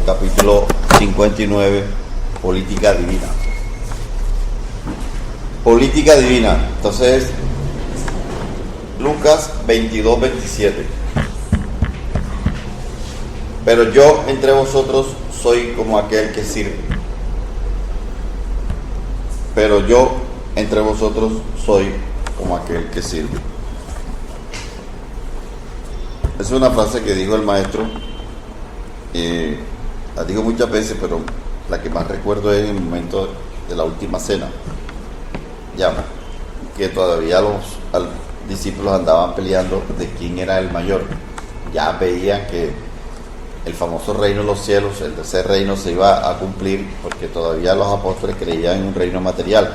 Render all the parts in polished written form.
capítulo 59, política divina. Política divina. Entonces, Lucas 22, 27. Pero yo entre vosotros soy como aquel que sirve. Pero yo entre vosotros soy como aquel que sirve. Es una frase que dijo el maestro. La digo muchas veces, pero la que más recuerdo es en el momento de la última cena. Ya, que todavía los discípulos andaban peleando de quién era el mayor. Ya veían que el famoso reino de los cielos, el tercer reino, se iba a cumplir, porque todavía los apóstoles creían en un reino material.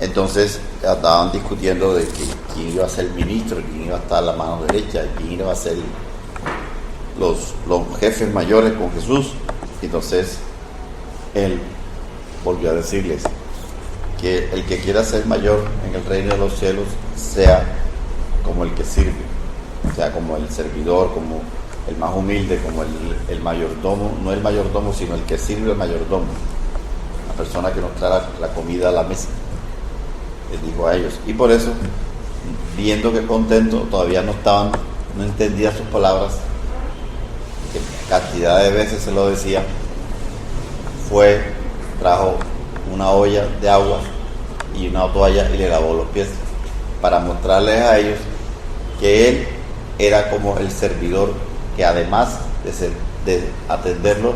Entonces estaban discutiendo de que quién iba a ser el ministro, quién iba a estar a la mano derecha, quién iba a ser los jefes mayores con Jesús. Entonces él volvió a decirles que el que quiera ser mayor en el reino de los cielos sea como el que sirve, sea como el servidor, como el más humilde, como el mayordomo, no el mayordomo, sino el que sirve al mayordomo, la persona que nos trae la comida a la mesa. Les dijo a ellos, y por eso, viendo que contentos, todavía no entendía sus palabras, que cantidad de veces se lo decía, trajo una olla de agua y una toalla y le lavó los pies, para mostrarles a ellos que él era como el servidor, que además de atenderlos,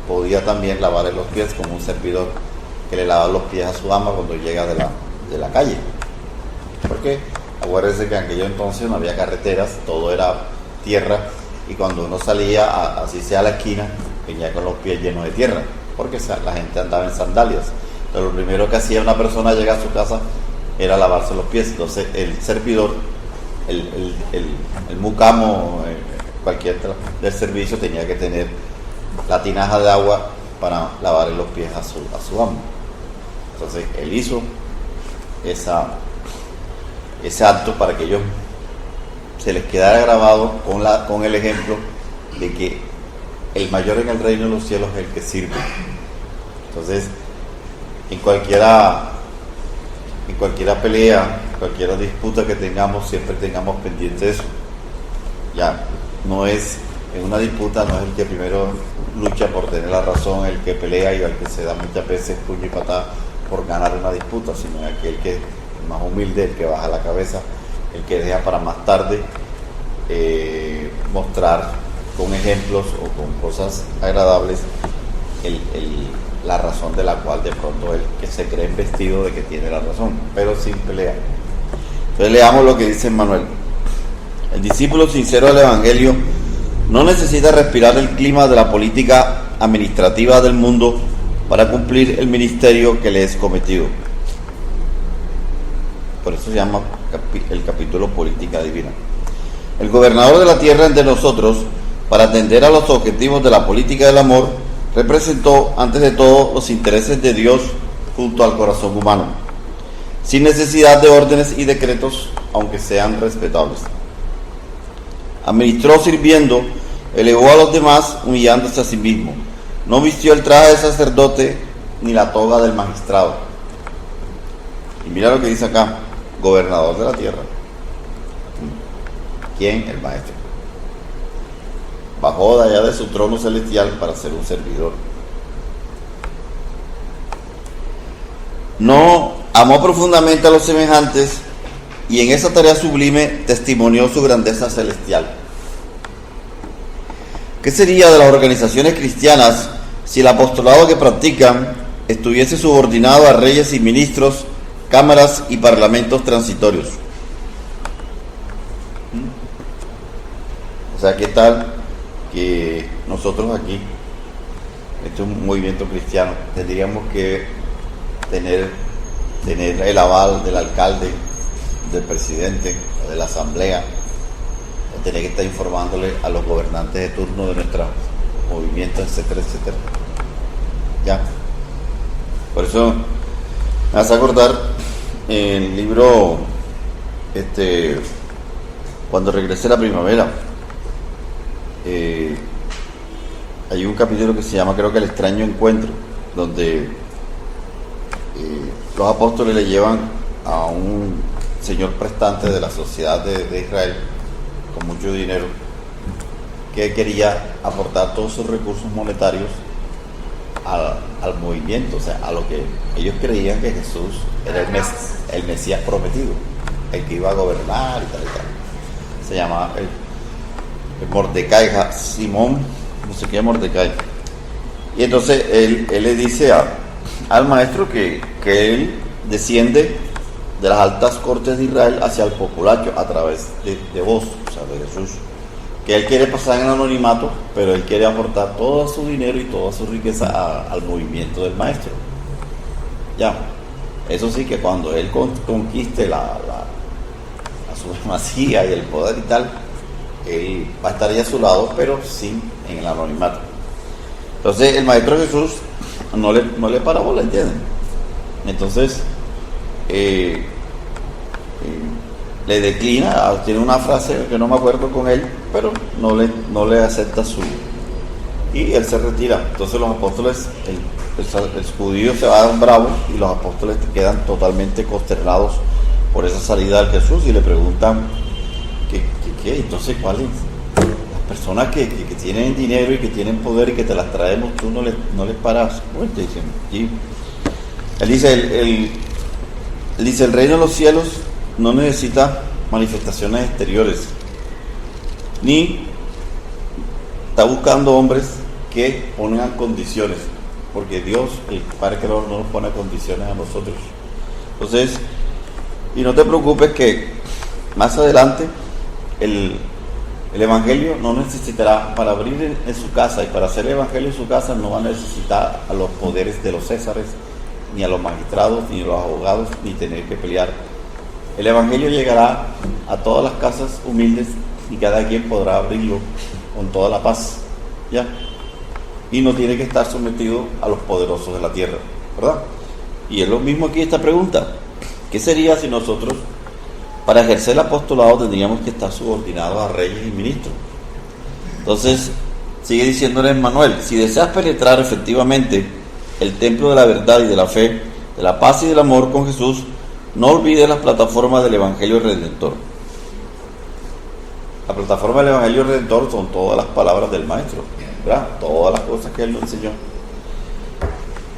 podía también lavarle los pies, como un servidor que le lava los pies a su ama cuando llega de la calle. Porque acuérdense que en aquello entonces no había carreteras, todo era tierra, y cuando uno salía, así sea a la esquina, venía con los pies llenos de tierra, porque la gente andaba en sandalias. Entonces lo primero que hacía una persona al llegar a su casa era lavarse los pies. Entonces el servidor, el mucamo, cualquier del servicio, tenía que tener la tinaja de agua para lavarle los pies a su amo. Entonces él hizo ese acto para que ellos se les quedara grabado con el ejemplo de que el mayor en el reino de los cielos es el que sirve. Entonces, en cualquiera pelea, cualquier disputa que tengamos, siempre tengamos pendiente eso. Ya, no es, en una disputa no es el que primero lucha por tener la razón, el que pelea y el que se da muchas veces puño y patada por ganar una disputa, sino aquel que es más humilde, el que baja la cabeza, el que deja para más tarde mostrar con ejemplos o con cosas agradables la razón de la cual de pronto el que se cree investido de que tiene la razón, pero sin pelea. Entonces leamos lo que dice Manuel. El discípulo sincero del Evangelio no necesita respirar el clima de la política administrativa del mundo para cumplir el ministerio que le es cometido. Por eso se llama el capítulo Política Divina. El gobernador de la tierra entre nosotros, para atender a los objetivos de la política del amor, representó antes de todo los intereses de Dios junto al corazón humano, sin necesidad de órdenes y decretos, aunque sean respetables. Administró sirviendo, elevó a los demás humillándose a sí mismo. No vistió el traje de sacerdote ni la toga del magistrado. Y mira lo que dice acá, gobernador de la tierra. ¿Quién? El maestro. Bajó de allá de su trono celestial para ser un servidor. No amó profundamente a los semejantes y en esa tarea sublime testimonió su grandeza celestial. ¿Qué sería de las organizaciones cristianas si el apostolado que practican estuviese subordinado a reyes y ministros, cámaras y parlamentos transitorios? O sea, ¿qué tal que nosotros aquí, este es un movimiento cristiano, tendríamos que tener el aval del alcalde, del presidente o de la asamblea, o tener que estar informándole a los gobernantes de turno de nuestros movimientos, etcétera, etcétera? Ya. Por eso me hace acordar el libro Cuando regrese la primavera. hay un capítulo que se llama, creo que El extraño encuentro, donde los apóstoles le llevan a un señor prestante de la sociedad de Israel con mucho dinero, que quería aportar todos sus recursos monetarios al movimiento, o sea, a lo que ellos creían que Jesús era el Mesías prometido, el que iba a gobernar y tal y tal. Se llama el Mordecai, Simón, no sé qué Mordecai. Y entonces él le dice al maestro que él desciende de las altas cortes de Israel hacia el populacho a través de vos, o sea, de Jesús. Que él quiere pasar en anonimato, pero él quiere aportar todo su dinero y toda su riqueza al movimiento del maestro. Ya, eso sí, que cuando él conquiste la supremacía y el poder y tal, él va a estar ahí a su lado, pero sin en el anonimato. Entonces el maestro Jesús no le para bola, ¿entienden? Entonces le declina, tiene una frase que no me acuerdo con él, pero no le acepta y él se retira. Entonces los apóstoles, el judío se va bravo y los apóstoles quedan totalmente consternados por esa salida de Jesús y le preguntan ¿qué? Entonces, ¿cuáles? Las personas que tienen dinero y que tienen poder y que te las traemos, tú no les paras. Bueno, te dicen, sí. Él dice, el reino de los cielos no necesita manifestaciones exteriores, ni está buscando hombres que pongan condiciones, porque Dios, el Padre Creador, no nos pone condiciones a nosotros. Entonces, y no te preocupes que más adelante el evangelio no necesitará, para abrir en su casa y para hacer el evangelio en su casa, no va a necesitar a los poderes de los césares, ni a los magistrados, ni a los abogados, ni tener que pelear. El evangelio llegará a todas las casas humildes y cada quien podrá abrirlo con toda la paz, ¿ya? Y no tiene que estar sometido a los poderosos de la tierra, ¿verdad? Y es lo mismo aquí esta pregunta. ¿Qué sería si nosotros, para ejercer el apostolado, tendríamos que estar subordinados a reyes y ministros? Entonces, sigue diciéndole Emmanuel, si deseas penetrar efectivamente el templo de la verdad y de la fe, de la paz y del amor con Jesús, no olvides las plataformas del Evangelio Redentor. La plataforma del Evangelio Redentor son todas las palabras del Maestro, ¿verdad? Todas las cosas que Él nos enseñó.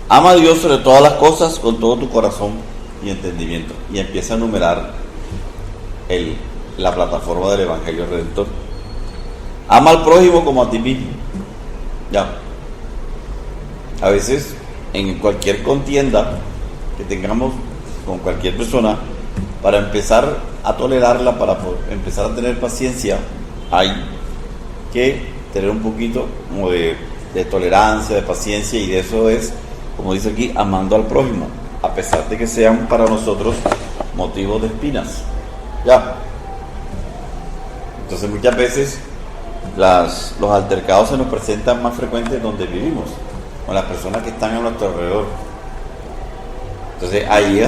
Ama a Dios sobre todas las cosas con todo tu corazón y entendimiento. Y empieza a enumerar la plataforma del Evangelio Redentor. Ama al prójimo como a ti mismo. Ya. A veces, en cualquier contienda que tengamos con cualquier persona, para empezar a tolerarla, para empezar a tener paciencia, hay que tener un poquito como de tolerancia, de paciencia, y de eso es, como dice aquí, amando al prójimo, a pesar de que sean para nosotros motivos de espinas. Ya. Entonces muchas veces los altercados se nos presentan más frecuentes donde vivimos, con las personas que están a nuestro alrededor. Entonces ahí es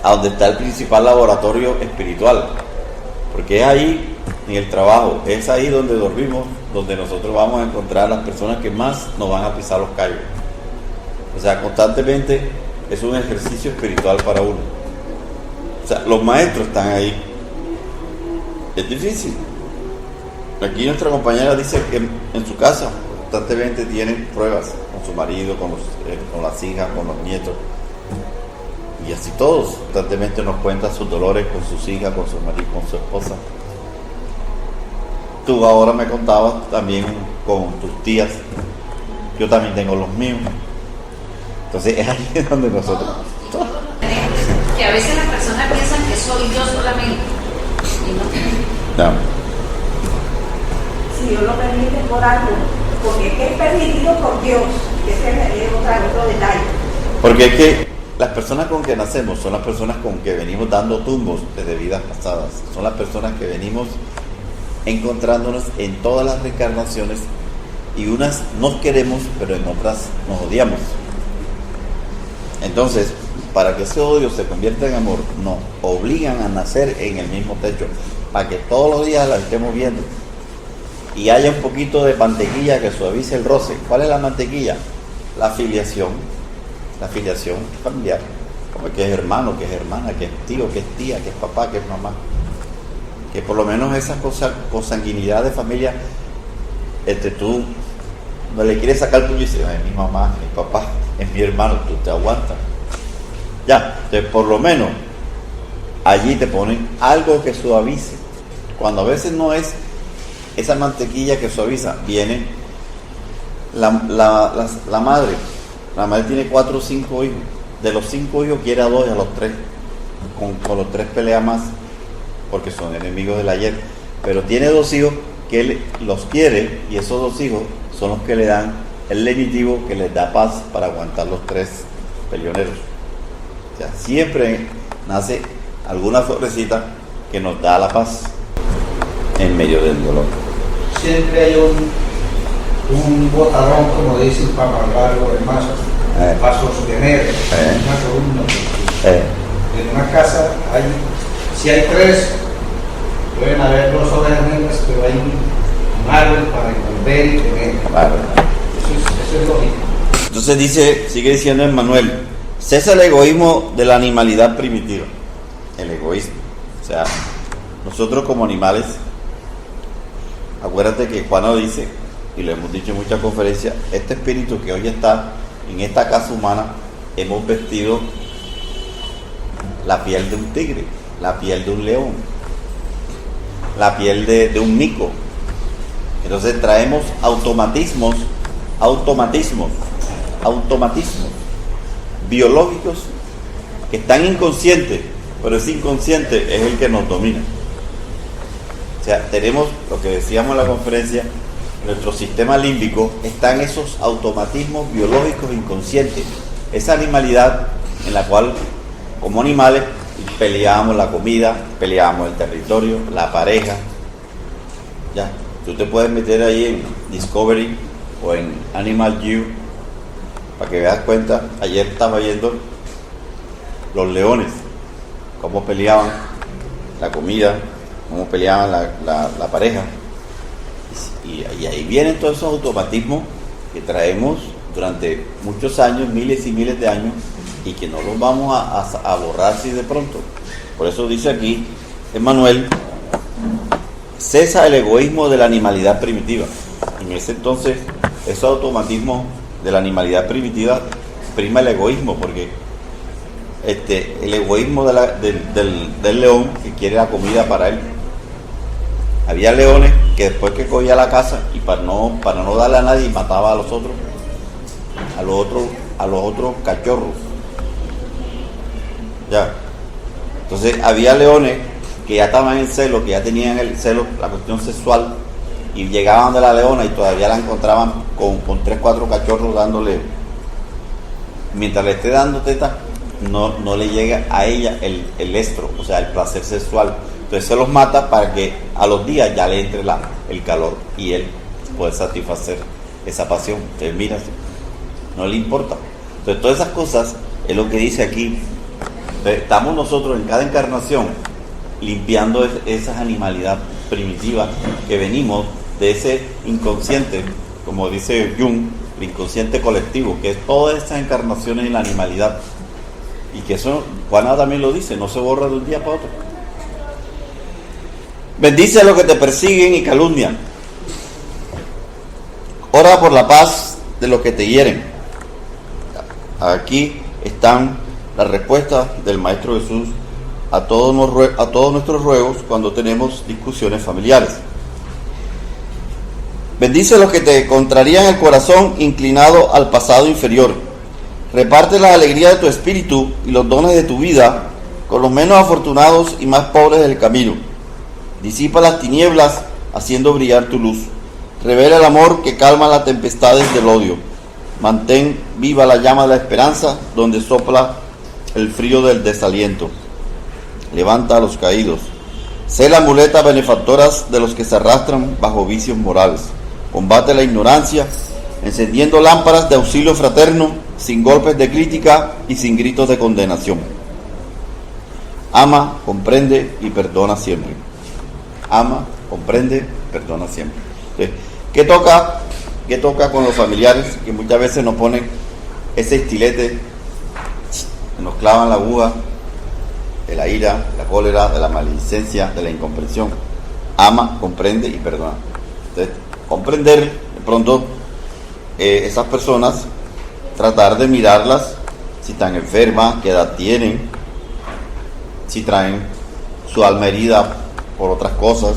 donde está el principal laboratorio espiritual, porque es ahí en el trabajo, es ahí donde dormimos, donde nosotros vamos a encontrar a las personas que más nos van a pisar los callos. O sea, constantemente es un ejercicio espiritual para uno. O sea, los maestros están ahí. Es difícil. Aquí nuestra compañera dice que en su casa constantemente tienen pruebas con su marido, con las hijas, con los nietos. Y así todos constantemente nos cuentan sus dolores con sus hijas, con su marido, con su esposa. Tú ahora me contabas también con tus tías. Yo también tengo los míos. Entonces es ahí donde nosotros... Que a veces las personas piensan que soy yo solamente. Y no. No. Si Dios lo permite por algo, porque es que es permitido por Dios. Ese es otro detalle. Porque es que las personas con que nacemos son las personas con que venimos dando tumbos desde vidas pasadas. Son las personas que venimos encontrándonos en todas las reencarnaciones, y unas nos queremos, pero en otras nos odiamos. Entonces, para que ese odio se convierta en amor, nos obligan a nacer en el mismo techo, para que todos los días la estemos viendo. y haya un poquito de mantequilla que suavice el roce. ¿Cuál es la mantequilla? La filiación familiar, como que es hermano, que es hermana, que es tío, que es tía, que es papá, que es mamá, que por lo menos esas cosas, consanguinidad de familia, tú no le quieres sacar el puño y dices, es mi mamá, mi papá, es mi hermano, tú te aguantas, ya. Entonces por lo menos allí te ponen algo que suavice, cuando a veces no es esa mantequilla que suaviza, viene la madre. La madre tiene 4 o 5 hijos. De los 5 hijos quiere a 2 y a los 3. Con los 3 pelea más, porque son enemigos del ayer. Pero tiene 2 hijos que él los quiere, y esos 2 hijos son los que le dan el lenitivo que les da paz para aguantar los 3 peleoneros. O sea, siempre nace alguna florecita que nos da la paz en medio del dolor. Siempre hay un botadón, como dicen, para amargarlo de más, para sostener una columna. En una casa si hay 3, pueden haber 2 ovejas negras, pero hay un árbol para envolver y tener. Claro. Eso es lógico. Entonces sigue diciendo Emmanuel, cesa el egoísmo de la animalidad primitiva. El egoísmo. O sea, nosotros como animales, acuérdate que Juan nos dice, y lo hemos dicho en muchas conferencias, este espíritu que hoy está en esta casa humana, hemos vestido la piel de un tigre, la piel de un león, la piel de un mico. Entonces traemos automatismos biológicos que están inconscientes, pero ese inconsciente es el que nos domina. O sea, tenemos lo que decíamos en la conferencia, nuestro sistema límbico está en esos automatismos biológicos inconscientes, esa animalidad en la cual como animales peleábamos la comida, peleábamos el territorio, la pareja. Ya, tú te puedes meter ahí en Discovery o en Animal View para que veas cuenta. Ayer estaba viendo los leones, cómo peleaban la comida, cómo peleaban la pareja. Y ahí vienen todos esos automatismos que traemos durante muchos años, miles y miles de años, y que no los vamos a borrar así de pronto. Por eso dice aquí Emmanuel, cesa el egoísmo de la animalidad primitiva. En ese entonces, esos automatismos de la animalidad primitiva prima el egoísmo, porque el egoísmo del león que quiere la comida para él. Había leones que después que cogía la caza y para no darle a nadie, mataba a los otros cachorros. Ya. Entonces había leones que ya estaban en celo, que ya tenían el celo, la cuestión sexual, y llegaban de la leona y todavía la encontraban con 3, 4 cachorros dándole, mientras le esté dando teta, no le llega a ella el estro, o sea, el placer sexual. Entonces se los mata para que a los días ya le entre el calor y él puede satisfacer esa pasión. Entonces mira, no le importa. Entonces todas esas cosas es lo que dice aquí. Estamos nosotros en cada encarnación limpiando esas animalidades primitivas que venimos de ese inconsciente, como dice Jung, el inconsciente colectivo, que es todas esas encarnaciones en la animalidad. Y que eso, Juana también lo dice, no se borra de un día para otro. Bendice a los que te persiguen y calumnian. Ora por la paz de los que te hieren. Aquí están las respuestas del Maestro Jesús a todos nuestros ruegos cuando tenemos discusiones familiares. Bendice a los que te contrarían el corazón inclinado al pasado inferior. Reparte la alegría de tu espíritu y los dones de tu vida con los menos afortunados y más pobres del camino. Disipa las tinieblas haciendo brillar tu luz. Revela el amor que calma las tempestades del odio. Mantén viva la llama de la esperanza donde sopla el frío del desaliento. Levanta a los caídos. Sé las muletas benefactoras de los que se arrastran bajo vicios morales. Combate la ignorancia, encendiendo lámparas de auxilio fraterno, sin golpes de crítica y sin gritos de condenación. Ama, comprende y perdona siempre. Ama, comprende, perdona siempre. Entonces, ¿qué toca con los familiares que muchas veces nos ponen ese estilete, nos clavan la aguja de la ira, de la cólera, de la maledicencia, de la incomprensión? Ama, comprende y perdona. Entonces, comprender de pronto esas personas, tratar de mirarlas, si están enfermas, qué edad tienen, si traen su alma herida por otras cosas,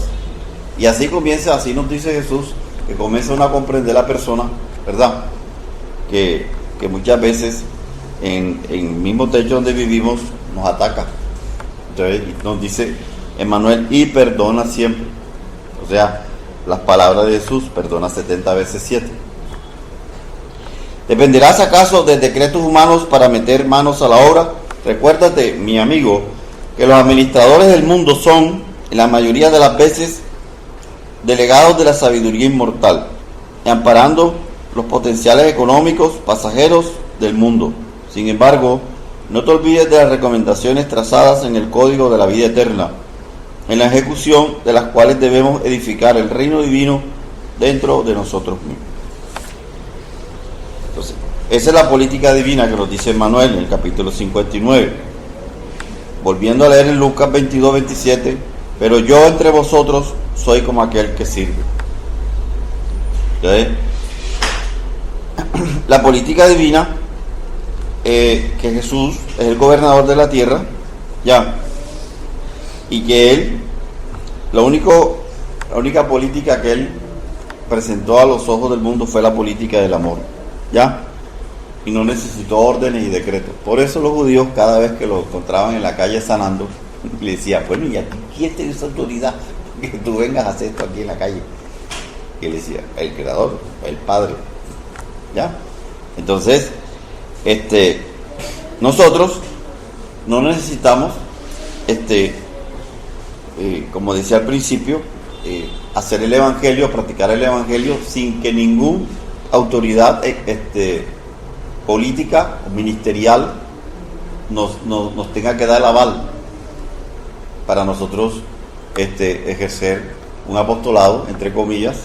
y así comienza, así nos dice Jesús, que comienza uno a comprender a la persona, ¿verdad? Que muchas veces en el mismo techo donde vivimos nos ataca. Entonces nos dice Emmanuel, y perdona siempre. O sea, las palabras de Jesús, perdona 70 veces 7. ¿Dependerás acaso de decretos humanos para meter manos a la obra? Recuérdate, mi amigo, que los administradores del mundo son, en la mayoría de las veces, delegados de la sabiduría inmortal, amparando los potenciales económicos pasajeros del mundo. Sin embargo, no te olvides de las recomendaciones trazadas en el Código de la Vida Eterna, en la ejecución de las cuales debemos edificar el reino divino dentro de nosotros mismos. Entonces, esa es la política divina que nos dice Emmanuel en el capítulo 59. Volviendo a leer en Lucas 22, 27, pero yo entre vosotros soy como aquel que sirve. ¿Sí? La política divina, que Jesús es el gobernador de la tierra, ya, y que Él, la única política que Él presentó a los ojos del mundo fue la política del amor, ya, y no necesitó órdenes y decretos. Por eso los judíos, cada vez que lo encontraban en la calle sanando, le decían, bueno, ¿y aquí quién te dio esa autoridad que tú vengas a hacer esto aquí en la calle? Y él decía, el Creador, el Padre, ya. Entonces, nosotros no necesitamos, como decía al principio, hacer el Evangelio, practicar el Evangelio sin que ninguna autoridad política o ministerial nos tenga que dar el aval para nosotros ejercer un apostolado, entre comillas,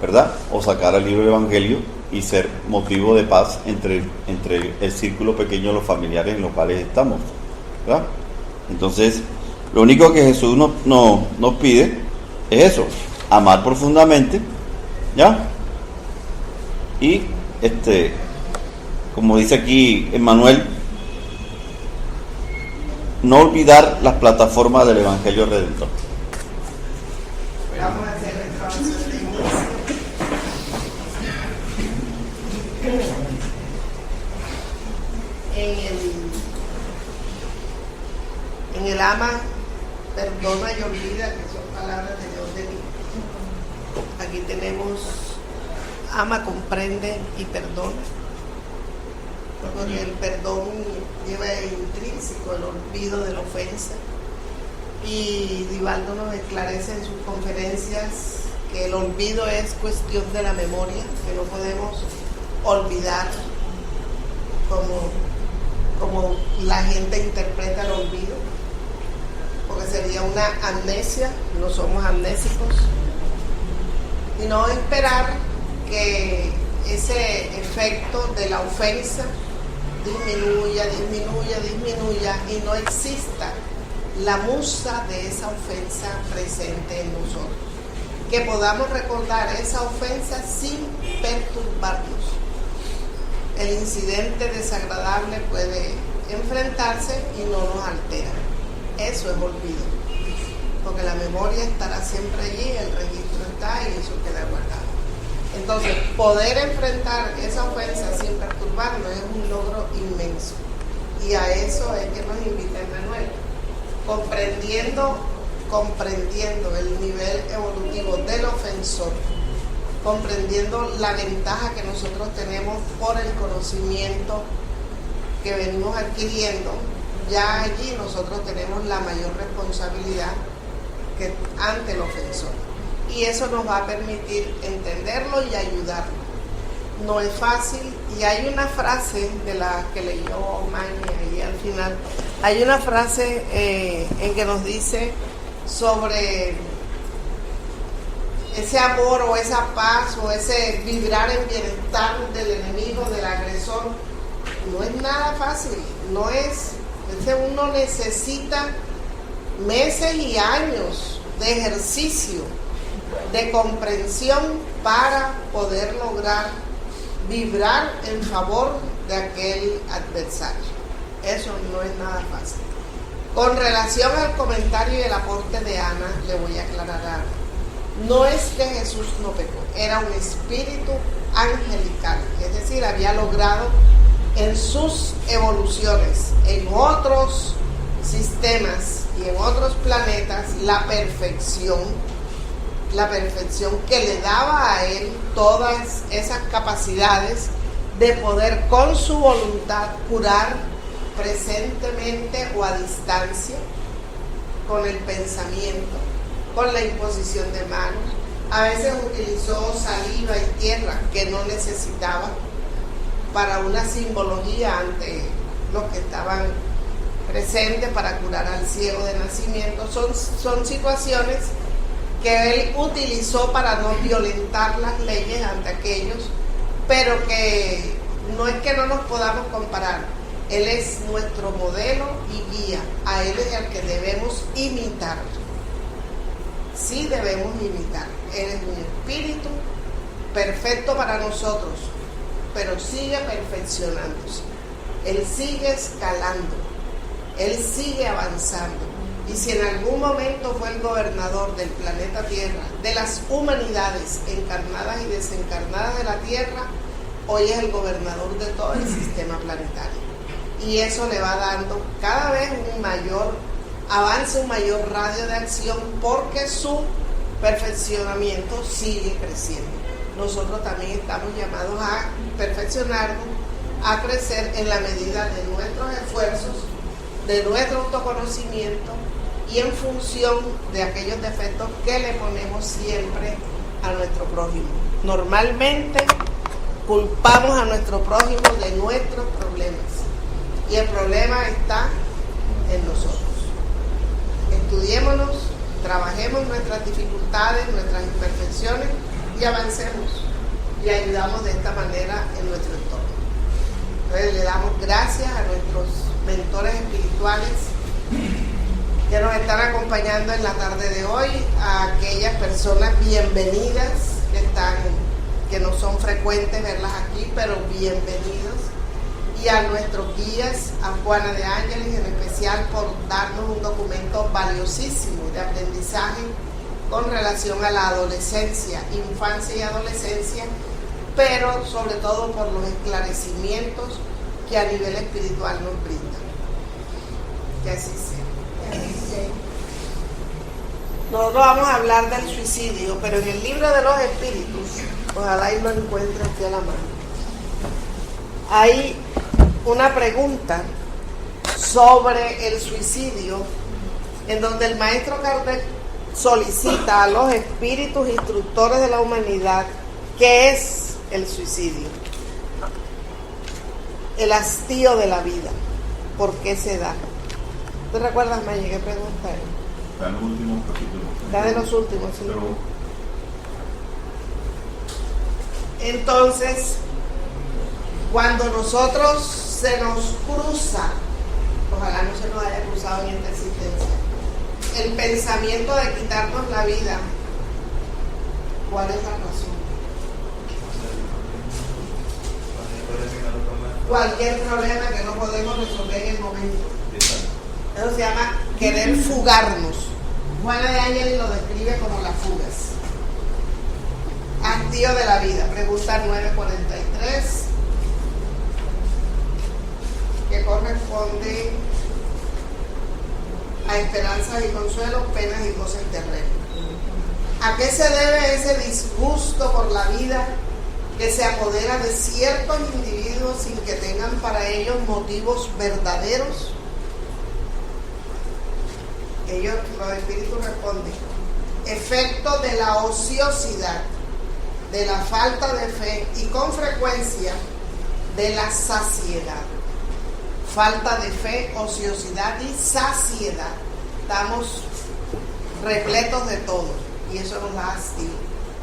¿verdad? O sacar el libro del Evangelio y ser motivo de paz entre el círculo pequeño de los familiares en los cuales estamos, ¿verdad? Entonces, lo único que Jesús nos pide es eso, amar profundamente, ¿ya? Y como dice aquí Emmanuel, no olvidar las plataformas del Evangelio Redentor. Vamos a hacer entonces de inicio. En el ama, perdona y olvida, que son palabras de Dios de mí. Aquí tenemos ama, comprende y perdona. Porque el perdón lleva intrínseco el olvido de la ofensa. Y Divaldo nos esclarece en sus conferencias que el olvido es cuestión de la memoria, que no podemos olvidar como la gente interpreta el olvido, porque sería una amnesia, no somos amnésicos, y no esperar que ese efecto de la ofensa disminuya y no exista la musa de esa ofensa presente en nosotros, que podamos recordar esa ofensa sin perturbarnos. El incidente desagradable puede enfrentarse y no nos altera. Eso es olvido, porque la memoria estará siempre allí, el registro está y eso queda guardado. Entonces, poder enfrentar esa ofensa sin perturbarnos es un logro inmenso, y a eso es que nos invita Emmanuel, comprendiendo el nivel evolutivo del ofensor, comprendiendo la ventaja que nosotros tenemos por el conocimiento que venimos adquiriendo. Ya allí nosotros tenemos la mayor responsabilidad que ante el ofensor, y eso nos va a permitir entenderlo y ayudarlo. No es fácil, y hay una frase de la que leyó Maña ahí al final, hay una frase en que nos dice sobre ese amor o esa paz o ese vibrar en bienestar del enemigo, del agresor, no es nada fácil, no es, uno necesita meses y años de ejercicio, de comprensión para poder lograr vibrar en favor de aquel adversario. Eso no es nada fácil. Con relación al comentario y el aporte de Ana, le voy a aclarar algo. No es que Jesús no pecó, era un espíritu angelical, es decir, había logrado en sus evoluciones, en otros sistemas y en otros planetas, la perfección que le daba a él todas esas capacidades de poder con su voluntad curar presentemente o a distancia, con el pensamiento, con la imposición de manos. A veces utilizó saliva y tierra que no necesitaba para una simbología ante los que estaban presentes para curar al ciego de nacimiento. Son situaciones que él utilizó para no violentar las leyes ante aquellos, pero que no es que no nos podamos comparar. Él es nuestro modelo y guía, a él es al que debemos imitar. Sí debemos imitar. Él es un espíritu perfecto para nosotros, pero sigue perfeccionándose. Él sigue escalando, él sigue avanzando. Y si en algún momento fue el gobernador del planeta Tierra, de las humanidades encarnadas y desencarnadas de la Tierra, hoy es el gobernador de todo el sistema planetario. Y eso le va dando cada vez un mayor avance, un mayor radio de acción, porque su perfeccionamiento sigue creciendo. Nosotros también estamos llamados a perfeccionarnos, a crecer en la medida de nuestros esfuerzos, de nuestro autoconocimiento y en función de aquellos defectos que le ponemos siempre a nuestro prójimo. Normalmente culpamos a nuestro prójimo de nuestros problemas y el problema está en nosotros. Estudiémonos, trabajemos nuestras dificultades, nuestras imperfecciones y avancemos y ayudamos de esta manera en nuestro entorno. Entonces le damos gracias a nuestros mentores espirituales que nos están acompañando en la tarde de hoy, a aquellas personas bienvenidas que no son frecuentes verlas aquí, pero bienvenidos, y a nuestros guías, a Juana de Ángeles en especial, por darnos un documento valiosísimo de aprendizaje con relación a la adolescencia, infancia y adolescencia, pero sobre todo por los esclarecimientos que a nivel espiritual nos brindan. Que así sea. Nosotros vamos a hablar del suicidio, pero en el libro de los espíritus, ojalá y lo encuentre aquí a la mano, hay una pregunta sobre el suicidio, en donde el maestro Kardec solicita a los espíritus instructores de la humanidad qué es el suicidio, el hastío de la vida, por qué se da. ¿Tú recuerdas, Maya, qué pregunta es? Está en los últimos capítulos. Está de los últimos, sí. Pero entonces, cuando nosotros se nos cruza, ojalá no se nos haya cruzado en esta existencia, el pensamiento de quitarnos la vida, ¿cuál es la razón? Cualquier problema que no podemos resolver en el momento. Eso se llama querer fugarnos. Juana de Ángeles lo describe como las fugas. Hastío de la vida. Pregunta 943, que corresponde a esperanzas y consuelos, penas y goces terrenos. ¿A qué se debe ese disgusto por la vida que se apodera de ciertos individuos sin que tengan para ellos motivos verdaderos? Ellos, los espíritus, responden: efecto de la ociosidad, de la falta de fe y con frecuencia de la saciedad. Falta de fe, ociosidad y saciedad. Estamos repletos de todo y eso nos da hastío.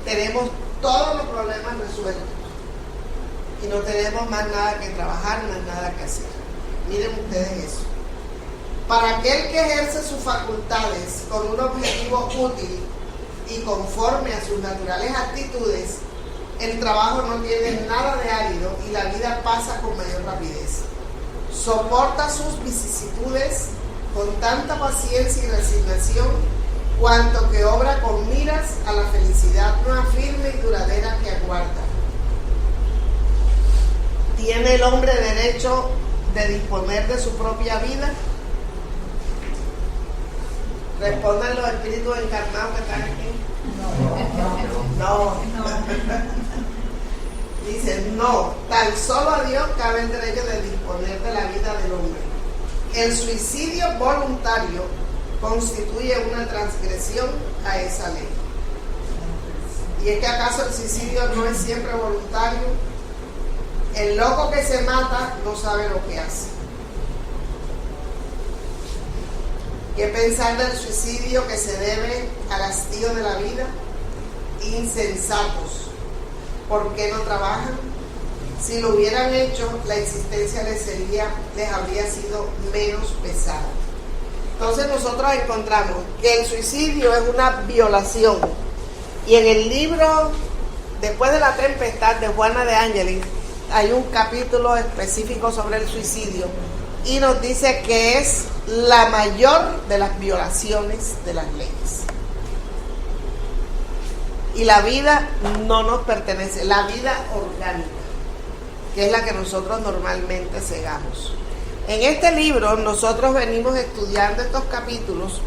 tenemos todos los problemas resueltos y no tenemos más nada que trabajar, más nada que hacer. Miren ustedes eso. Para aquel que ejerce sus facultades con un objetivo útil y conforme a sus naturales actitudes, el trabajo no tiene nada de árido y la vida pasa con mayor rapidez. Soporta sus vicisitudes con tanta paciencia y resignación cuanto que obra con miras a la felicidad más firme y duradera que aguarda. ¿Tiene el hombre derecho de disponer de su propia vida? Respondan los espíritus encarnados que están aquí. No. Dicen, no, tan solo a Dios cabe el derecho de disponer de la vida del hombre. El suicidio voluntario constituye una transgresión a esa ley. ¿Y es que acaso el suicidio no es siempre voluntario? El loco que se mata no sabe lo que hace. ¿Qué pensar del suicidio que se debe al hastío de la vida? Insensatos. ¿Por qué no trabajan? Si lo hubieran hecho, la existencia les habría sido menos pesada. Entonces nosotros encontramos que el suicidio es una violación. Y en el libro Después de la tempestad de Juana de Ángelis hay un capítulo específico sobre el suicidio y nos dice que es la mayor de las violaciones de las leyes. Y la vida no nos pertenece, la vida orgánica, que es la que nosotros normalmente cegamos. En este libro nosotros venimos estudiando estos capítulos,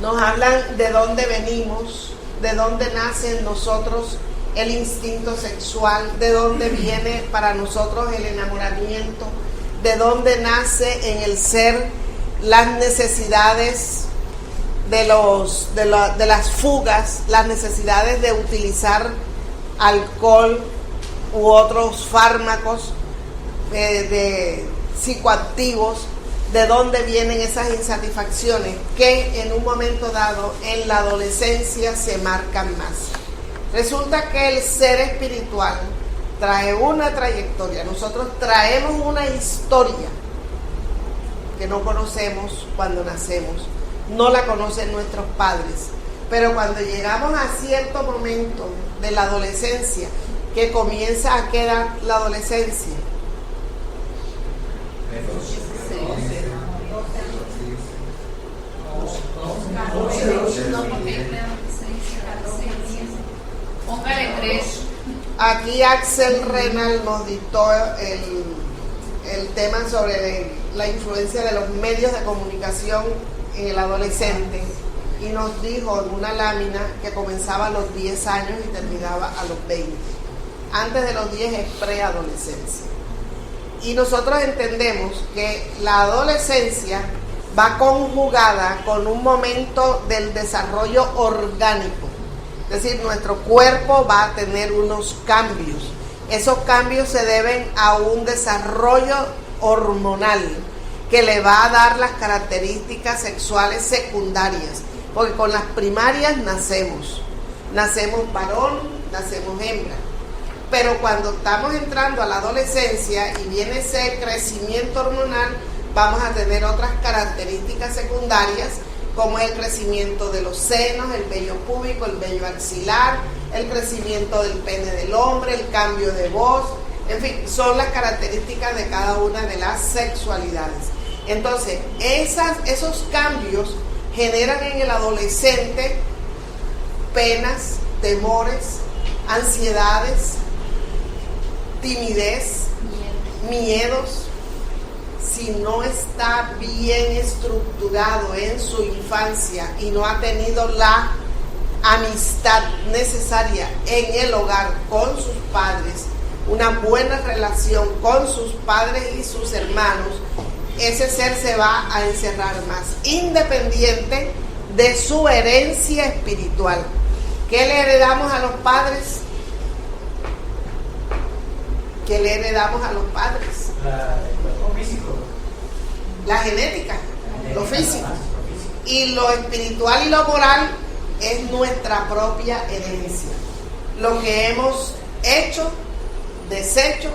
nos hablan de dónde venimos, de dónde nace en nosotros el instinto sexual, de dónde viene para nosotros el enamoramiento, de dónde nace en el ser las necesidades de las fugas, las necesidades de utilizar alcohol u otros fármacos de psicoactivos, de dónde vienen esas insatisfacciones que en un momento dado en la adolescencia se marcan más. Resulta que el ser espiritual trae una trayectoria, nosotros traemos una historia que no conocemos cuando nacemos, no la conocen nuestros padres, pero cuando llegamos a cierto momento de la adolescencia, que comienza a qué edad la adolescencia, Póngale 3. Aquí Axel Renal nos dictó el tema sobre la influencia de los medios de comunicación en el adolescente y nos dijo en una lámina que comenzaba a los 10 años y terminaba a los 20. Antes de los 10 es preadolescencia. Y nosotros entendemos que la adolescencia va conjugada con un momento del desarrollo orgánico. Es decir, nuestro cuerpo va a tener unos cambios. Esos cambios se deben a un desarrollo hormonal que le va a dar las características sexuales secundarias. Porque con las primarias nacemos varón, nacemos hembra. Pero cuando estamos entrando a la adolescencia y viene ese crecimiento hormonal, vamos a tener otras características secundarias, como el crecimiento de los senos, el vello púbico, el vello axilar, el crecimiento del pene del hombre, el cambio de voz, en fin, son las características de cada una de las sexualidades. Entonces, esos cambios generan en el adolescente penas, temores, ansiedades, timidez, miedos. Si no está bien estructurado en su infancia y no ha tenido la amistad necesaria en el hogar con sus padres, una buena relación con sus padres y sus hermanos, ese ser se va a encerrar más, independiente de su herencia espiritual. ¿Qué le heredamos a los padres? ¿Qué le heredamos a los padres? La genética, lo físico. Y lo espiritual y lo moral es nuestra propia herencia. Lo que hemos hecho, deshecho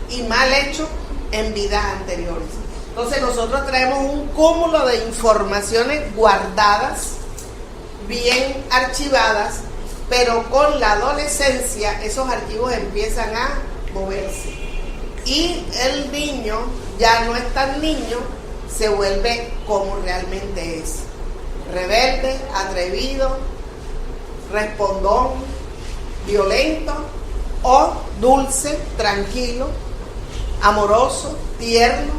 y mal hecho en vidas anteriores. Entonces nosotros traemos un cúmulo de informaciones guardadas, bien archivadas, pero con la adolescencia esos archivos empiezan a moverse. Y el niño ya no es tan niño, se vuelve como realmente es. Rebelde, atrevido, respondón, violento o dulce, tranquilo, amoroso, tierno,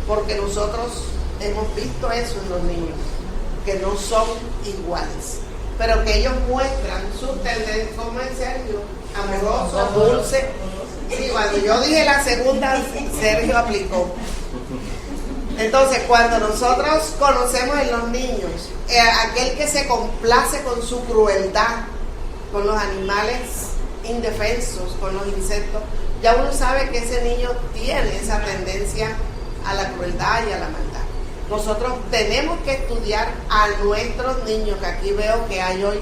porque nosotros hemos visto eso en los niños, que no son iguales, pero que ellos muestran sus tendencias, como en Sergio, amoroso, dulce. Sí, cuando yo dije la segunda, Sergio aplicó. Entonces, cuando nosotros conocemos en los niños aquel que se complace con su crueldad, con los animales indefensos, con los insectos, ya uno sabe que ese niño tiene esa tendencia a la crueldad y a la maldad. Nosotros tenemos que estudiar a nuestros niños, que aquí veo que hay hoy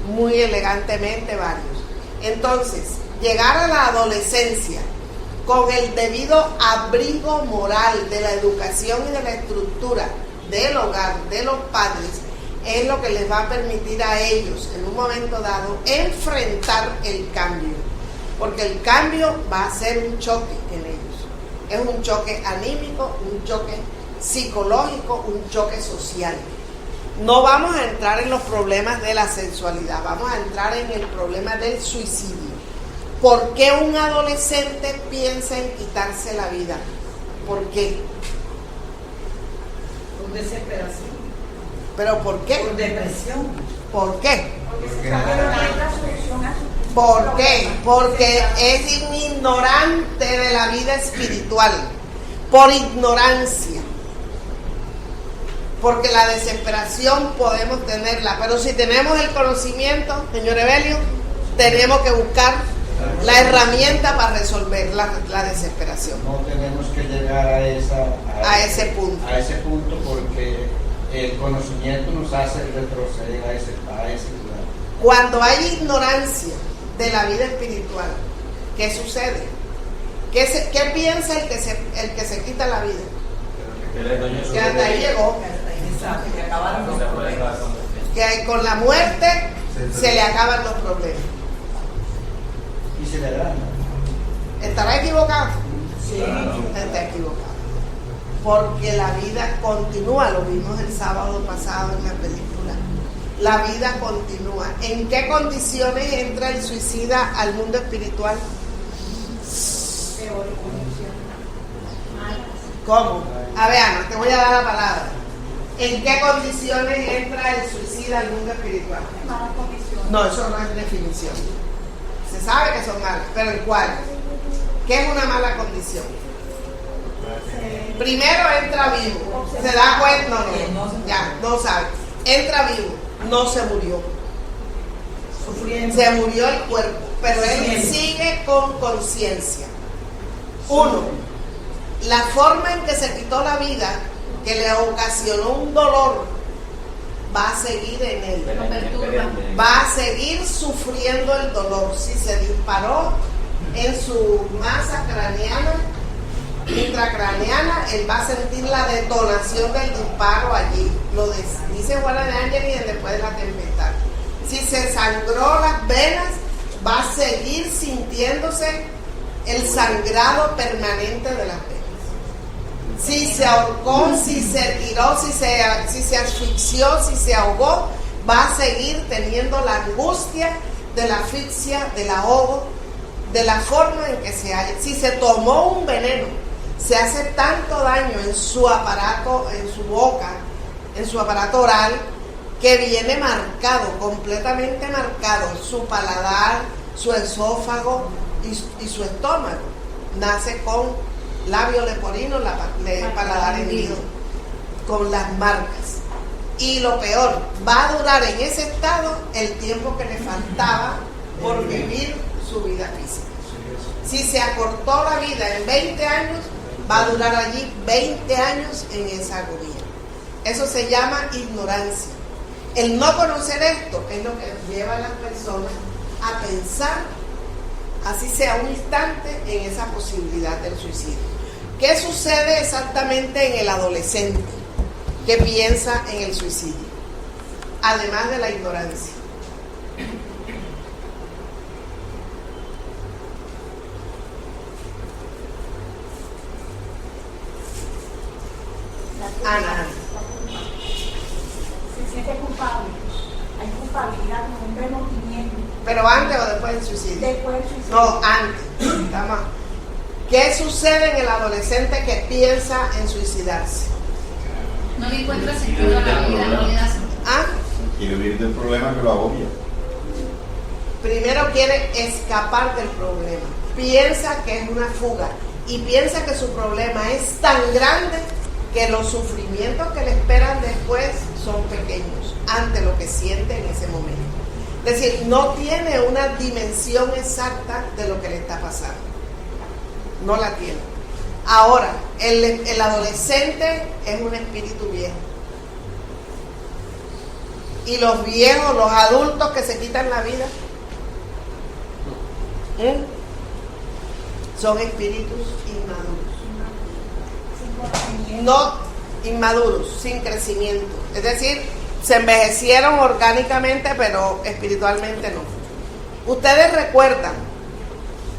muy elegantemente varios. Entonces, llegar a la adolescencia con el debido abrigo moral de la educación y de la estructura del hogar, de los padres, es lo que les va a permitir a ellos, en un momento dado, enfrentar el cambio. Porque el cambio va a ser un choque en ellos. Es un choque anímico, un choque psicológico, un choque social. No vamos a entrar en los problemas de la sexualidad, vamos a entrar en el problema del suicidio. ¿Por qué un adolescente piensa en quitarse la vida? ¿Por qué? Por desesperación. ¿Pero por qué? Por depresión. ¿Por qué? Porque ¿Por qué? Porque es un ignorante de la vida espiritual, por ignorancia. Porque la desesperación podemos tenerla, pero si tenemos el conocimiento, señor Evelio, tenemos que buscar la herramienta para resolver la desesperación. No tenemos que llegar a ese punto porque el conocimiento nos hace retroceder a ese lugar. Cuando hay ignorancia de la vida espiritual, ¿qué sucede? ¿Qué piensa el que se quita la vida? Que hasta ahí llegó. Que con la muerte se le acaban los problemas. Y se le dan. ¿Estará equivocado? Sí. Está equivocado. Porque la vida continúa, lo vimos el sábado pasado en la película. La vida continúa. ¿En qué condiciones entra el suicida al mundo espiritual? ¿Cómo? A ver, Ana, te voy a dar la palabra. ¿En qué condiciones entra el suicida al mundo espiritual? No, eso no es definición. Se sabe que son malas, pero ¿en cuál? ¿Qué es una mala condición? Primero entra vivo. ¿Se da cuenta? No. Ya, no sabe. Entra vivo. No se murió. Se murió el cuerpo, pero él sigue con conciencia. Uno, la forma en que se quitó la vida, que le ocasionó un dolor, va a seguir en él. Va a seguir sufriendo el dolor. Si se disparó en su masa craneana, intracraneana, él va a sentir la detonación del disparo allí. Lo dice Juana de Ángeles después de la tempestad. Si se sangró las venas, va a seguir sintiéndose el sangrado permanente de las venas. Si se ahorcó, si se tiró, si se asfixió, si se ahogó, va a seguir teniendo la angustia de la asfixia, del ahogo, de la forma en que se halla. Si se tomó un veneno, se hace tanto daño en su aparato, en su boca, en su aparato oral, que viene marcado, completamente marcado, su paladar, su esófago y su estómago. Nace con labio leporino, paladar hendido, con las marcas. Y lo peor, va a durar en ese estado el tiempo que le faltaba por vivir su vida física. Si se acortó la vida en 20 años, va a durar allí 20 años en esa agonía. Eso se llama ignorancia. El no conocer esto es lo que lleva a las personas a pensar, así sea un instante, en esa posibilidad del suicidio. ¿Qué sucede exactamente en el adolescente que piensa en el suicidio? Además de la ignorancia. Ana. Se siente culpable. Hay culpabilidad, un remordimiento. ¿Pero antes o después del suicidio? Después del suicidio. No, antes. Vamos. ¿Qué sucede en el adolescente que piensa en suicidarse? No le encuentra sentido a la vida, no le da sentido. ¿Ah? Quiere huir del problema que lo agobia. Primero quiere escapar del problema. Piensa que es una fuga. Y piensa que su problema es tan grande que los sufrimientos que le esperan después son pequeños ante lo que siente en ese momento. Es decir, no tiene una dimensión exacta de lo que le está pasando. No la tiene. Ahora, el adolescente es un espíritu viejo. Y los viejos, los adultos que se quitan la vida, son espíritus inmaduros. No inmaduros, sin crecimiento. Es decir, se envejecieron orgánicamente, pero espiritualmente no. Ustedes recuerdan,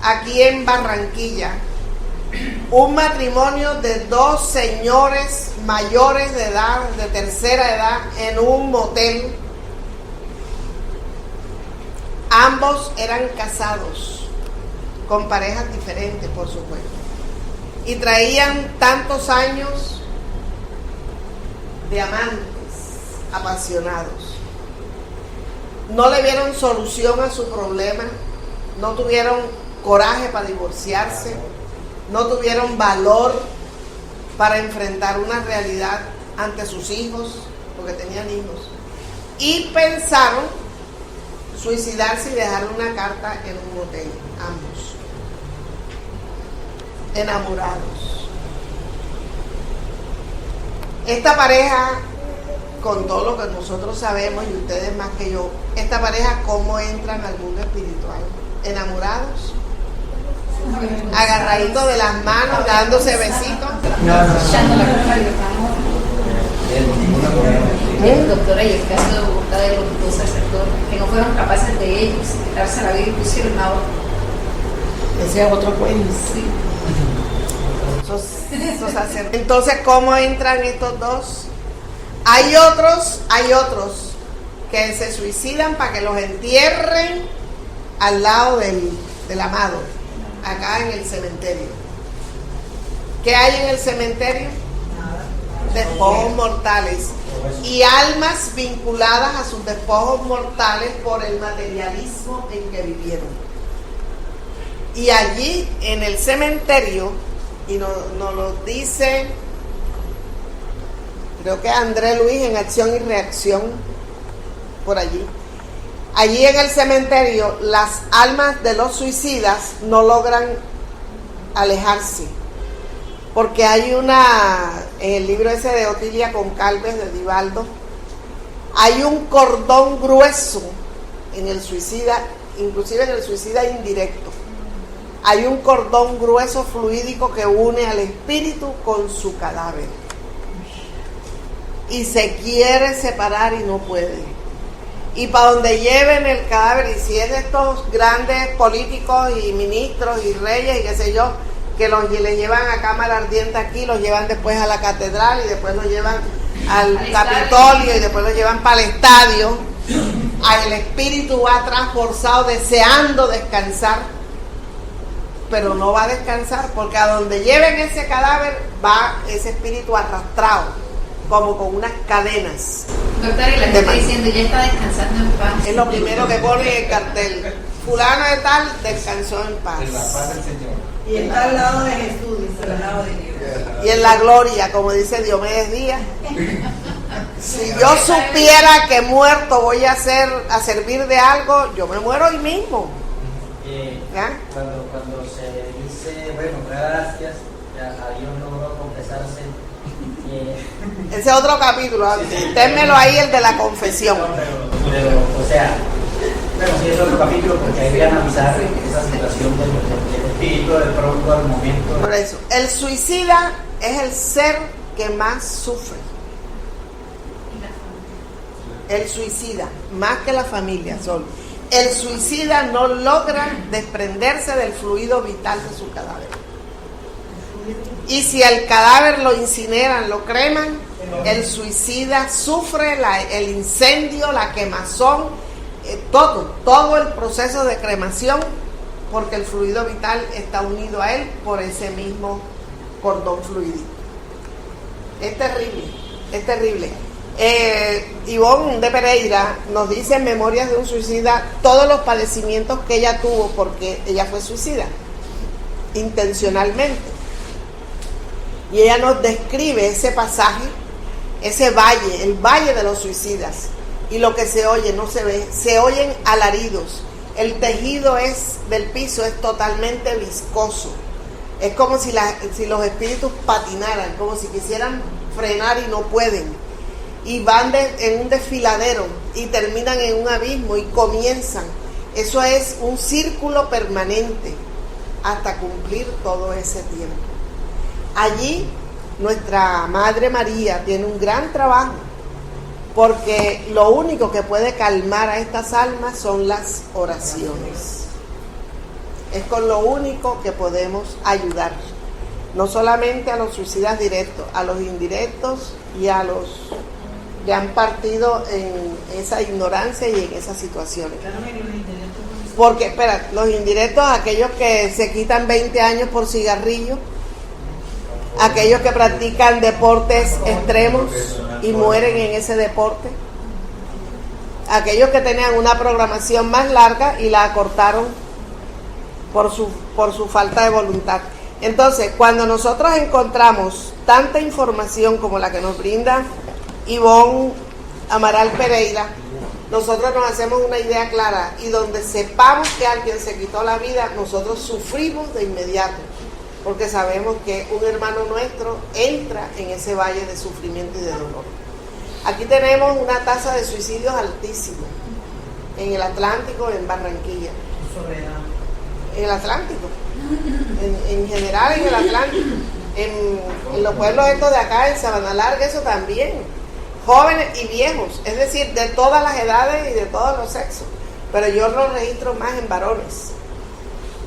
aquí en Barranquilla, un matrimonio de dos señores mayores de edad, de tercera edad, en un motel. Ambos eran casados, con parejas diferentes, por supuesto. Y traían tantos años de amantes apasionados. No le vieron solución a su problema, no tuvieron coraje para divorciarse, no tuvieron valor para enfrentar una realidad ante sus hijos, porque tenían hijos, y pensaron suicidarse y dejar una carta en un motel, ambos, enamorados. Esta pareja, con todo lo que nosotros sabemos, y ustedes más que yo, esta pareja, ¿cómo entran al mundo espiritual? ¿Enamorados? Agarraditos de las manos, dándose besitos. Echando la culpa al amor. El doctor, y el caso de Bogotá de los dos sacerdotes que no fueron capaces de ellos quitarse la vida y pusieron a otro. Ese es otro cuento. Sí. Esos sacerdotes. Entonces, ¿cómo entran estos dos? Hay otros que se suicidan para que los entierren al lado del amado, acá en el cementerio. ¿Qué hay en el cementerio? Despojos mortales y almas vinculadas a sus despojos mortales por el materialismo en que vivieron. Y allí en el cementerio, y nos lo dice, creo que André Luis en Acción y Reacción, por allí en el cementerio, las almas de los suicidas no logran alejarse, porque hay en el libro ese de Otilia Concalves de Divaldo, hay un cordón grueso en el suicida, inclusive en el suicida indirecto, hay un cordón grueso fluídico que une al espíritu con su cadáver, y se quiere separar y no puede. Y para donde lleven el cadáver, y si es de estos grandes políticos y ministros y reyes y qué sé yo, que le llevan a cámara ardiente aquí, los llevan después a la catedral y después los llevan al Capitolio y después los llevan para el estadio, el espíritu va atrás forzado, deseando descansar, pero no va a descansar, porque a donde lleven ese cadáver va ese espíritu arrastrado, como con unas cadenas. Doctora, y la gente diciendo, ya está descansando en paz. Es lo primero que pone en el cartel. Fulano de tal descansó en paz. En la paz del Señor. Y está al lado de Jesús, dice, al lado de Dios. Y en la gloria, como dice Diomedes Díaz. Si yo supiera que muerto voy a servir de algo, yo me muero hoy mismo. Cuando se dice, bueno, gracias, a Dios logró confesarse Ese es otro capítulo. Ténmelo ahí, el de la confesión. Pero, o sea, bueno, sí es otro capítulo porque hay que analizar esa situación del espíritu de pronto al momento. Por eso, el suicida es el ser que más sufre. El suicida, más que la familia solo. El suicida no logra desprenderse del fluido vital de su cadáver. Y si el cadáver lo incineran, lo creman, el suicida sufre el incendio, la quemazón, todo el proceso de cremación, porque el fluido vital está unido a él por ese mismo cordón fluídico. Es terrible, es terrible. Ivonne de Pereira nos dice en Memorias de un Suicida todos los padecimientos que ella tuvo porque ella fue suicida intencionalmente, y ella nos describe ese pasaje, ese valle, el valle de los suicidas, y lo que se oye no se ve, se oyen alaridos, el tejido del piso es totalmente viscoso, es como si los espíritus patinaran, como si quisieran frenar y no pueden. Y van en un desfiladero y terminan en un abismo y comienzan. Eso es un círculo permanente hasta cumplir todo ese tiempo. Allí nuestra Madre María tiene un gran trabajo, porque lo único que puede calmar a estas almas son las oraciones. Es con lo único que podemos ayudar, no solamente a los suicidas directos, a los indirectos y a los que han partido en esa ignorancia y en esas situaciones. Porque, espera, los indirectos, aquellos que se quitan 20 años por cigarrillo, aquellos que practican deportes extremos y mueren en ese deporte, aquellos que tenían una programación más larga y la acortaron por su falta de voluntad. Entonces, cuando nosotros encontramos tanta información como la que nos brinda Ivonne Amaral Pereira, nosotros nos hacemos una idea clara, y donde sepamos que alguien se quitó la vida, nosotros sufrimos de inmediato, porque sabemos que un hermano nuestro entra en ese valle de sufrimiento y de dolor. Aquí tenemos una tasa de suicidios altísima en el Atlántico, en Barranquilla, en el Atlántico, en general en el Atlántico, en los pueblos estos de acá, en Sabana Larga, eso también. Jóvenes y viejos, es decir, de todas las edades y de todos los sexos, pero yo lo registro más en varones.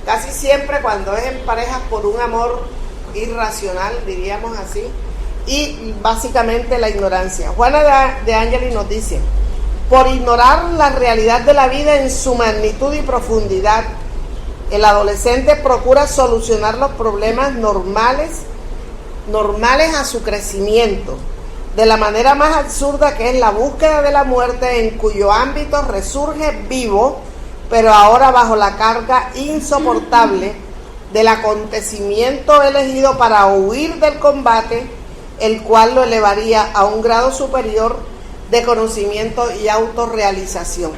Casi siempre cuando es en parejas por un amor irracional, diríamos así, y básicamente la ignorancia. Juana de Angeli nos dice: por ignorar la realidad de la vida en su magnitud y profundidad, el adolescente procura solucionar los problemas normales a su crecimiento, de la manera más absurda, que es la búsqueda de la muerte, en cuyo ámbito resurge vivo, pero ahora bajo la carga insoportable del acontecimiento elegido para huir del combate, el cual lo elevaría a un grado superior de conocimiento y autorrealización.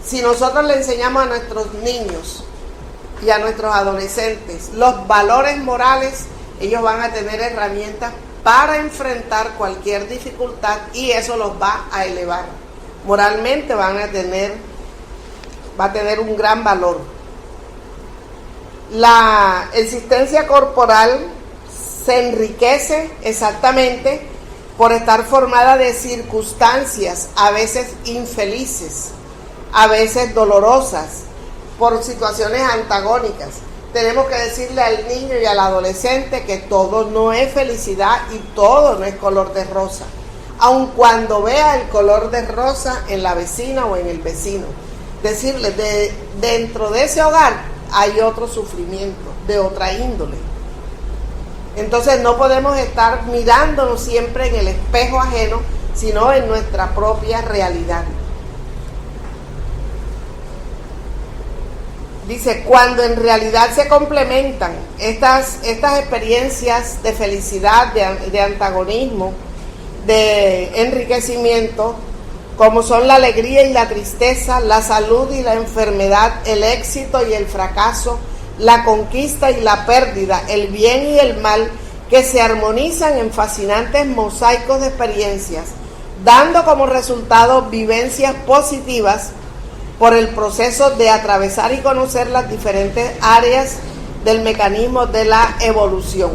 Si nosotros le enseñamos a nuestros niños y a nuestros adolescentes los valores morales, ellos van a tener herramientas para enfrentar cualquier dificultad, y eso los va a elevar. Moralmente va a tener un gran valor. La existencia corporal se enriquece exactamente por estar formada de circunstancias, a veces infelices, a veces dolorosas, por situaciones antagónicas. Tenemos que decirle al niño y al adolescente que todo no es felicidad y todo no es color de rosa, aun cuando vea el color de rosa en la vecina o en el vecino. Decirle, dentro de ese hogar hay otro sufrimiento de otra índole. Entonces no podemos estar mirándonos siempre en el espejo ajeno, sino en nuestra propia realidad. Dice, cuando en realidad se complementan estas experiencias de felicidad, de antagonismo, de enriquecimiento, como son la alegría y la tristeza, la salud y la enfermedad, el éxito y el fracaso, la conquista y la pérdida, el bien y el mal, que se armonizan en fascinantes mosaicos de experiencias, dando como resultado vivencias positivas por el proceso de atravesar y conocer las diferentes áreas del mecanismo de la evolución.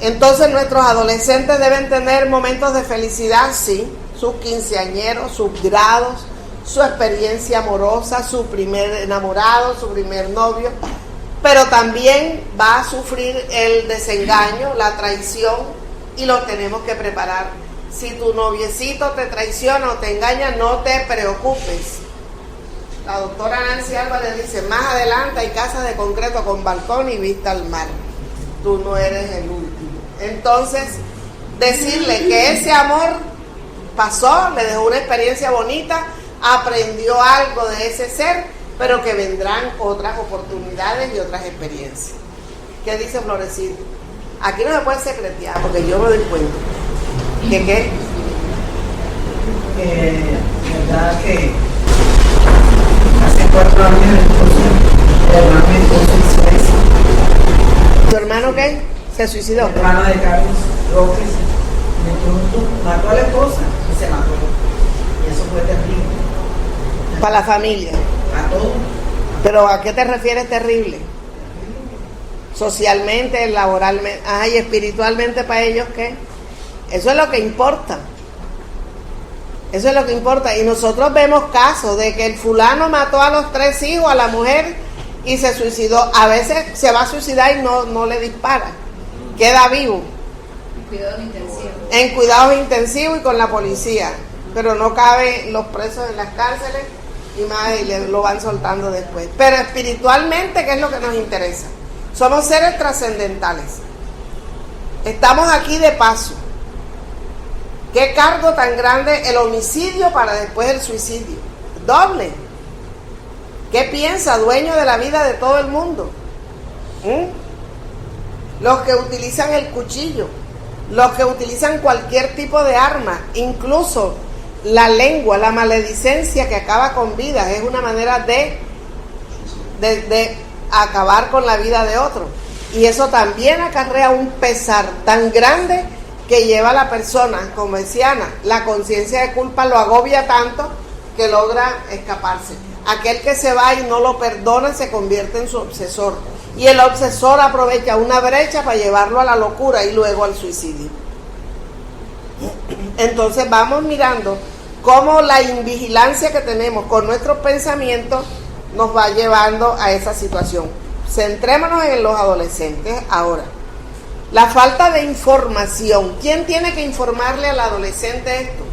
Entonces nuestros adolescentes deben tener momentos de felicidad, sí, sus quinceañeros, sus grados, su experiencia amorosa, su primer enamorado, su primer novio, pero también va a sufrir el desengaño, la traición, y lo tenemos que preparar. Si tu noviecito te traiciona o te engaña, no te preocupes. La doctora Nancy Álvarez dice, más adelante hay casas de concreto con balcón y vista al mar. Tú no eres el último. Entonces, decirle que ese amor pasó, le dejó una experiencia bonita, aprendió algo de ese ser, pero que vendrán otras oportunidades y otras experiencias. ¿Qué dice Florecita? Aquí no se puede secretear, porque yo me doy cuenta. ¿Qué? Verdad que hace 4 años el hermano de mi esposo hizo eso. ¿Tu hermano qué? ¿Se suicidó? El hermano de Carlos Roque mató a la esposa y se mató. Y eso fue terrible. Para la familia. A todos. ¿Pero a qué te refieres terrible? Socialmente, laboralmente, y espiritualmente para ellos, ¿qué? Eso es lo que importa. Eso es lo que importa. Y nosotros vemos casos de que el fulano mató a los 3 hijos, a la mujer, y se suicidó. A veces se va a suicidar y no le dispara. Queda vivo. Cuidados intensivos. En cuidados intensivos y con la policía. Pero no caben los presos en las cárceles y más, y lo van soltando después. Pero espiritualmente, ¿qué es lo que nos interesa? Somos seres trascendentales. Estamos aquí de paso. ¿Qué cargo tan grande el homicidio para después el suicidio? Doble. ¿Qué piensa, dueño de la vida de todo el mundo? Los que utilizan el cuchillo, los que utilizan cualquier tipo de arma, incluso la lengua, la maledicencia que acaba con vidas, es una manera de acabar con la vida de otro. Y eso también acarrea un pesar tan grande que lleva a la persona, como decía Ana, la conciencia de culpa lo agobia tanto que logra escaparse. Aquel que se va y no lo perdona se convierte en su obsesor. Y el obsesor aprovecha una brecha para llevarlo a la locura y luego al suicidio. Entonces vamos mirando cómo la invigilancia que tenemos con nuestros pensamientos nos va llevando a esa situación. Centrémonos en los adolescentes ahora. La falta de información. ¿Quién tiene que informarle al adolescente esto?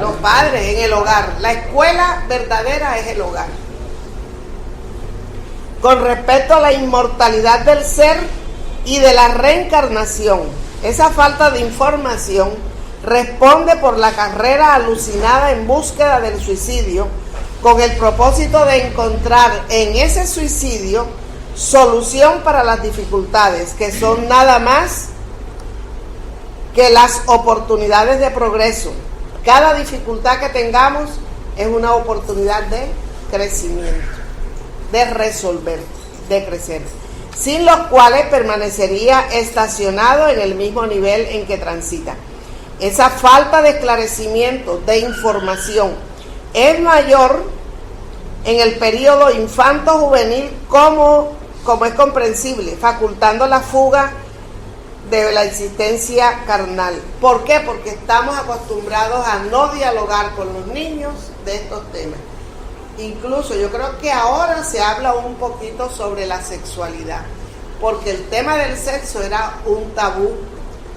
Los padres, en el hogar. La escuela verdadera es el hogar. Con respecto a la inmortalidad del ser y de la reencarnación, esa falta de información responde por la carrera alucinada en búsqueda del suicidio, con el propósito de encontrar en ese suicidio solución para las dificultades, que son nada más que las oportunidades de progreso. Cada dificultad que tengamos es una oportunidad de crecimiento, de resolver, de crecer, sin los cuales permanecería estacionado en el mismo nivel en que transita. Esa falta de esclarecimiento, de información, es mayor en el periodo infanto-juvenil, como es comprensible, facultando la fuga de la existencia carnal. ¿Por qué? Porque estamos acostumbrados a no dialogar con los niños de estos temas. Incluso yo creo que ahora se habla un poquito sobre la sexualidad, porque el tema del sexo era un tabú,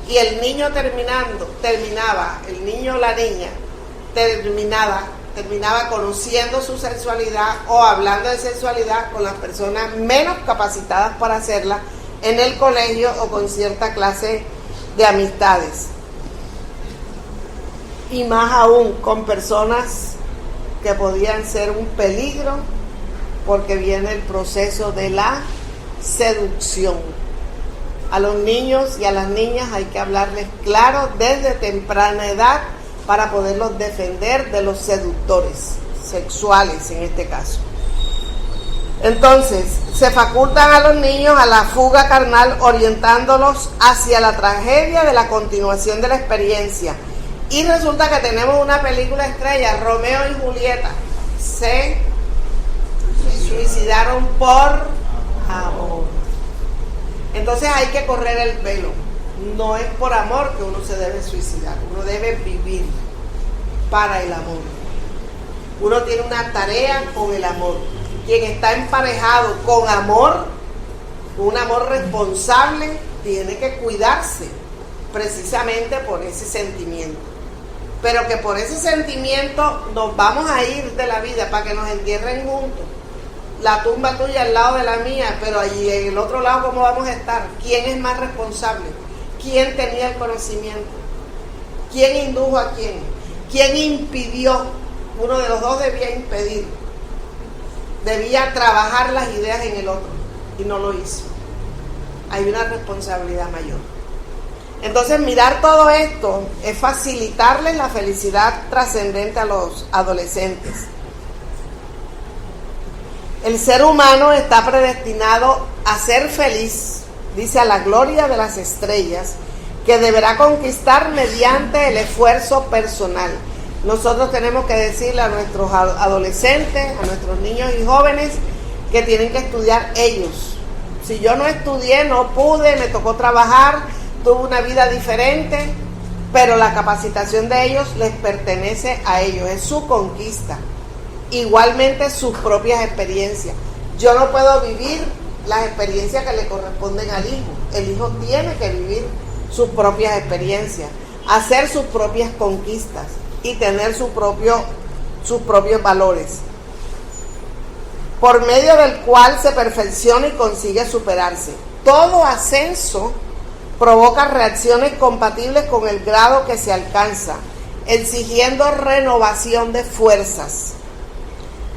y el niño terminaba, el niño o la niña terminaba conociendo su sexualidad o hablando de sexualidad con las personas menos capacitadas para hacerla en el colegio o con cierta clase de amistades. Y más aún con personas que podían ser un peligro, porque viene el proceso de la seducción. A los niños y a las niñas hay que hablarles claro desde temprana edad para poderlos defender de los seductores sexuales en este caso. Entonces, se facultan a los niños a la fuga carnal, orientándolos hacia la tragedia de la continuación de la experiencia. Y resulta que tenemos una película estrella, Romeo y Julieta. Se suicidaron por amor. Entonces hay que correr el velo. No es por amor que uno se debe suicidar. Uno debe vivir para el amor. Uno tiene una tarea con el amor. Quien está emparejado con amor, un amor responsable, tiene que cuidarse precisamente por ese sentimiento. Pero que por ese sentimiento nos vamos a ir de la vida para que nos entierren juntos. La tumba tuya al lado de la mía, pero allí en el otro lado, ¿cómo vamos a estar? ¿Quién es más responsable? ¿Quién tenía el conocimiento? ¿Quién indujo a quién? ¿Quién impidió? Uno de los dos debía impedir. Debía trabajar las ideas en el otro y no lo hizo. Hay una responsabilidad mayor. Entonces, mirar todo esto es facilitarles la felicidad trascendente a los adolescentes. El ser humano está predestinado a ser feliz, dice, a la gloria de las estrellas, que deberá conquistar mediante el esfuerzo personal. Nosotros tenemos que decirle a nuestros adolescentes, a nuestros niños y jóvenes, que tienen que estudiar ellos. Si yo no estudié, no pude, me tocó trabajar, tuve una vida diferente, pero la capacitación de ellos les pertenece a ellos, es su conquista. Igualmente sus propias experiencias. Yo no puedo vivir las experiencias que le corresponden al hijo. El hijo tiene que vivir sus propias experiencias, hacer sus propias conquistas y tener sus propios valores, por medio del cual se perfecciona y consigue superarse. Todo ascenso provoca reacciones compatibles con el grado que se alcanza, exigiendo renovación de fuerzas,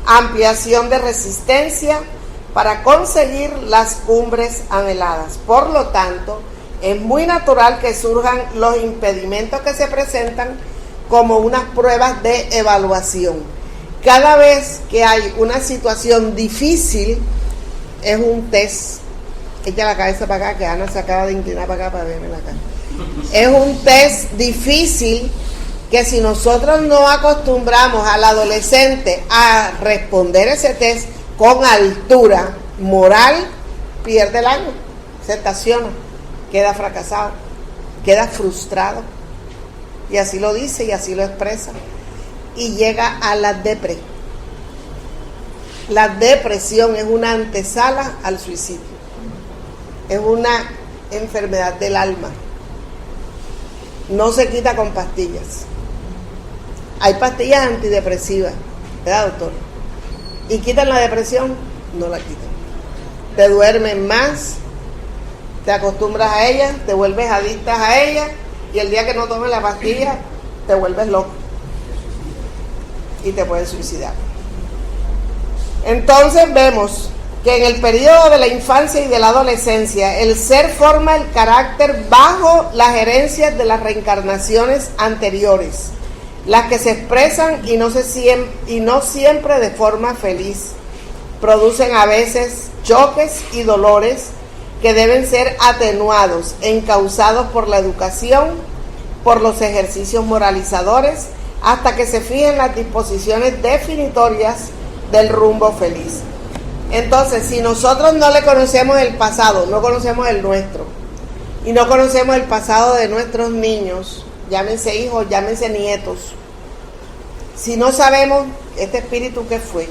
ampliación de resistencia para conseguir las cumbres anheladas. Por lo tanto, es muy natural que surjan los impedimentos que se presentan como unas pruebas de evaluación. Cada vez que hay una situación difícil, es un test. Echa la cabeza para acá, que Ana se acaba de inclinar para acá para verme la cara. Es un test difícil que si nosotros no acostumbramos al adolescente a responder ese test con altura moral, pierde el año, se estaciona, queda fracasado, queda frustrado. Y así lo dice y así lo expresa. Y llega a la depresión. La depresión es una antesala al suicidio. Es una enfermedad del alma. No se quita con pastillas. Hay pastillas antidepresivas, ¿verdad, doctor? ¿Y quitan la depresión? No la quitan. Te duermen más, te acostumbras a ella, te vuelves adicta a ella, y el día que no tomes la pastilla, te vuelves loco y te puedes suicidar. Entonces vemos que en el periodo de la infancia y de la adolescencia, el ser forma el carácter bajo las herencias de las reencarnaciones anteriores, las que se expresan y no siempre de forma feliz. Producen a veces choques y dolores que deben ser atenuados, encauzados por la educación, por los ejercicios moralizadores, hasta que se fijen las disposiciones definitorias del rumbo feliz. Entonces, si nosotros no le conocemos el pasado, no conocemos el nuestro, y no conocemos el pasado de nuestros niños, llámense hijos, llámense nietos, si no sabemos este espíritu que fue,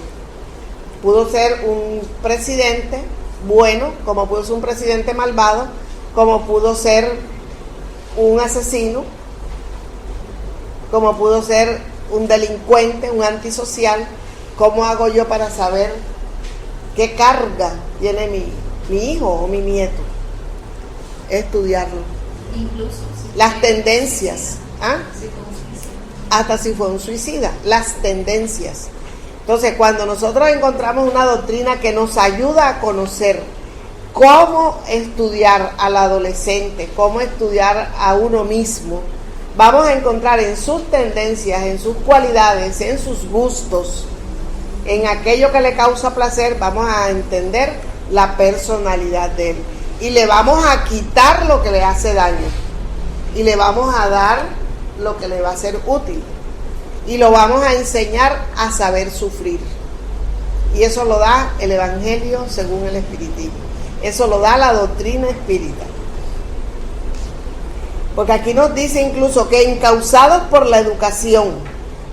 pudo ser un presidente bueno, como pudo ser un presidente malvado, como pudo ser un asesino, como pudo ser un delincuente, un antisocial. ¿Cómo hago yo para saber qué carga tiene mi hijo o mi nieto? Estudiarlo. Incluso las tendencias, hasta si fue un suicida, las tendencias. Entonces, cuando nosotros encontramos una doctrina que nos ayuda a conocer cómo estudiar al adolescente, cómo estudiar a uno mismo, vamos a encontrar en sus tendencias, en sus cualidades, en sus gustos, En aquello que le causa placer vamos a entender la personalidad de él. Y le vamos a quitar lo que le hace daño. Y le vamos a dar lo que le va a ser útil. Y lo vamos a enseñar a saber sufrir. Y eso lo da el Evangelio según el Espiritismo. Eso lo da la doctrina espírita. Porque aquí nos dice incluso que encauzados por la educación,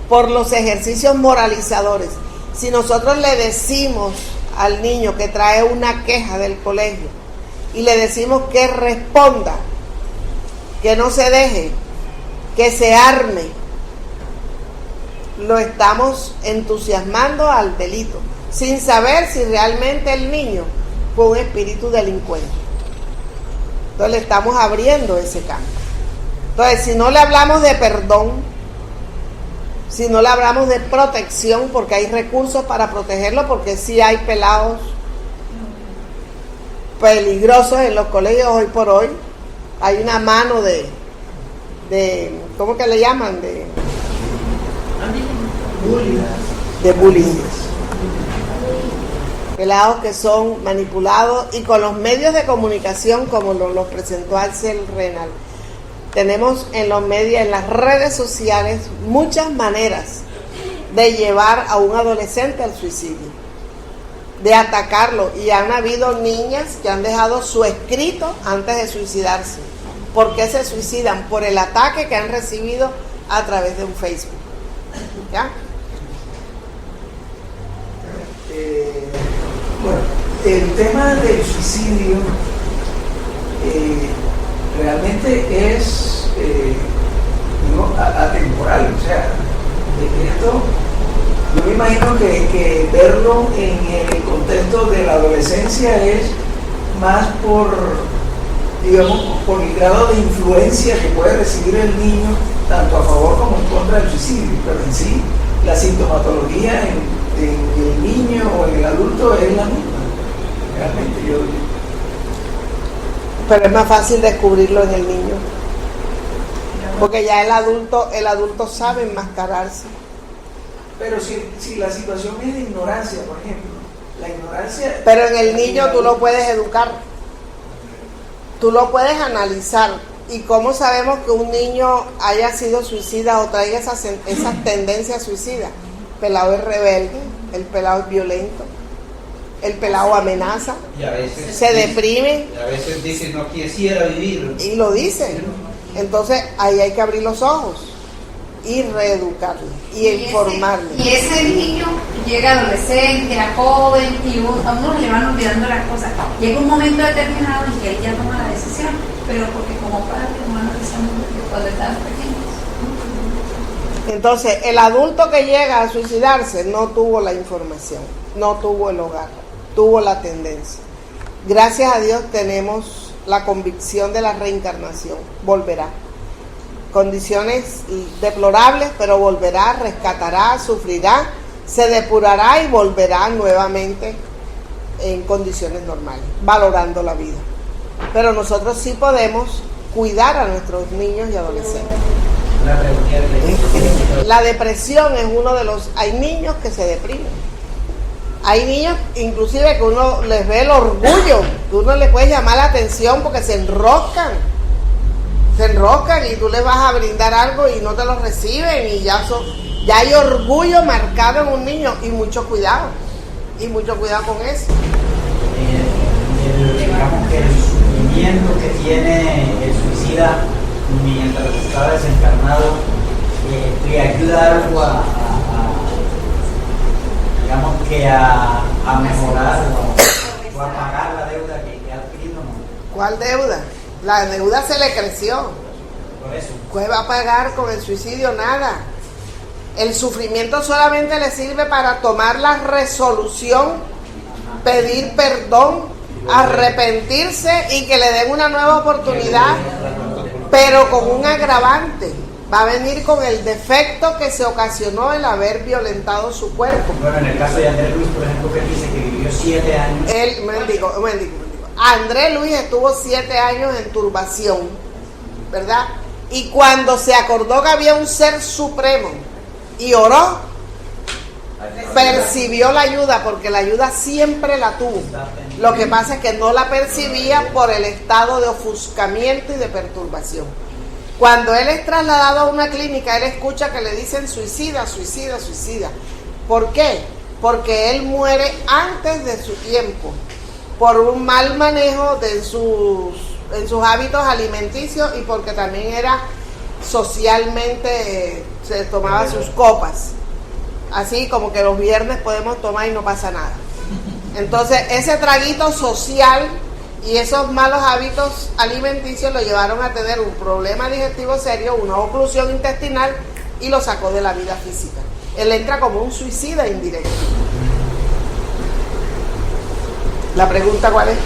por los ejercicios moralizadores, si nosotros le decimos al niño que trae una queja del colegio y le decimos que responda, que no se deje, que se arme, lo estamos entusiasmando al delito, sin saber si realmente el niño fue un espíritu delincuente. Entonces le estamos abriendo ese campo. Entonces, si no le hablamos de perdón, si no le hablamos de protección, porque hay recursos para protegerlo, porque sí hay pelados peligrosos en los colegios hoy por hoy. Hay una mano de ¿cómo que le llaman? De bullying. Pelados que son manipulados y con los medios de comunicación como los presentó Axel Renal. Tenemos en los medios, en las redes sociales, muchas maneras de llevar a un adolescente al suicidio, de atacarlo. Y han habido niñas que han dejado su escrito antes de suicidarse. ¿Por qué se suicidan? Por el ataque que han recibido a través de un Facebook. ¿Ya? Bueno, el tema del suicidio realmente es atemporal, o sea, esto yo me imagino que verlo en el contexto de la adolescencia es más por el grado de influencia que puede recibir el niño, tanto a favor como en contra del suicidio, pero en sí la sintomatología en el niño o en el adulto es la misma, realmente yo digo. Pero es más fácil descubrirlo en el niño, porque ya el adulto sabe enmascararse. Pero si la situación es de ignorancia, por ejemplo, la ignorancia... Pero en el niño tú lo puedes educar, tú lo puedes analizar. ¿Y cómo sabemos que un niño haya sido suicida o traiga esas tendencias suicidas? El pelado es rebelde, el pelado es violento, el pelado amenaza, y a veces se deprime. Y a veces dice no quisiera vivir. Y lo dice. Entonces ahí hay que abrir los ojos y reeducarle y informarle. Y ese niño llega adolescente, a joven, y a uno le van olvidando las cosas. Llega un momento determinado en que él ya toma la decisión, pero porque como padre no analizamos cuando estaban pequeños. Entonces el adulto que llega a suicidarse no tuvo la información, no tuvo el hogar, tuvo la tendencia. Gracias a Dios tenemos la convicción de la reencarnación, volverá. Condiciones deplorables, pero volverá, rescatará, sufrirá, se depurará y volverá nuevamente en condiciones normales, valorando la vida. Pero nosotros sí podemos cuidar a nuestros niños y adolescentes. La depresión es uno de los... Hay niños que se deprimen. Hay niños, inclusive, que uno les ve el orgullo, que uno les puede llamar la atención porque se enroscan y tú les vas a brindar algo y no te lo reciben y ya hay orgullo marcado en un niño y mucho cuidado con eso. Digamos que el sufrimiento que tiene el suicida mientras está desencarnado le ayuda algo digamos que a mejorar o a pagar la deuda que ha adquirido, ¿no? ¿Cuál deuda? La deuda se le creció. Por eso. ¿Qué va a pagar con el suicidio? Nada. El sufrimiento solamente le sirve para tomar la resolución, pedir perdón, arrepentirse y que le den una nueva oportunidad, pero con un agravante. Va a venir con el defecto que se ocasionó el haber violentado su cuerpo. Bueno, en el caso de Andrés Luis, por ejemplo, que dice que vivió 7 años. Andrés Luis estuvo 7 años en turbación, ¿verdad? Y cuando se acordó que había un ser supremo y oró, Percibió la ayuda, porque la ayuda siempre la tuvo. Lo que pasa es que no la percibía por el estado de ofuscamiento y de perturbación. Cuando él es trasladado a una clínica, él escucha que le dicen suicida, suicida, suicida. ¿Por qué? Porque él muere antes de su tiempo, por un mal manejo en sus hábitos alimenticios, y porque también era socialmente, se tomaba sus copas. Así como que los viernes podemos tomar y no pasa nada. Entonces ese traguito social y esos malos hábitos alimenticios lo llevaron a tener un problema digestivo serio, una oclusión intestinal, y lo sacó de la vida física. Él entra como un suicida indirecto. La pregunta, ¿cuál es?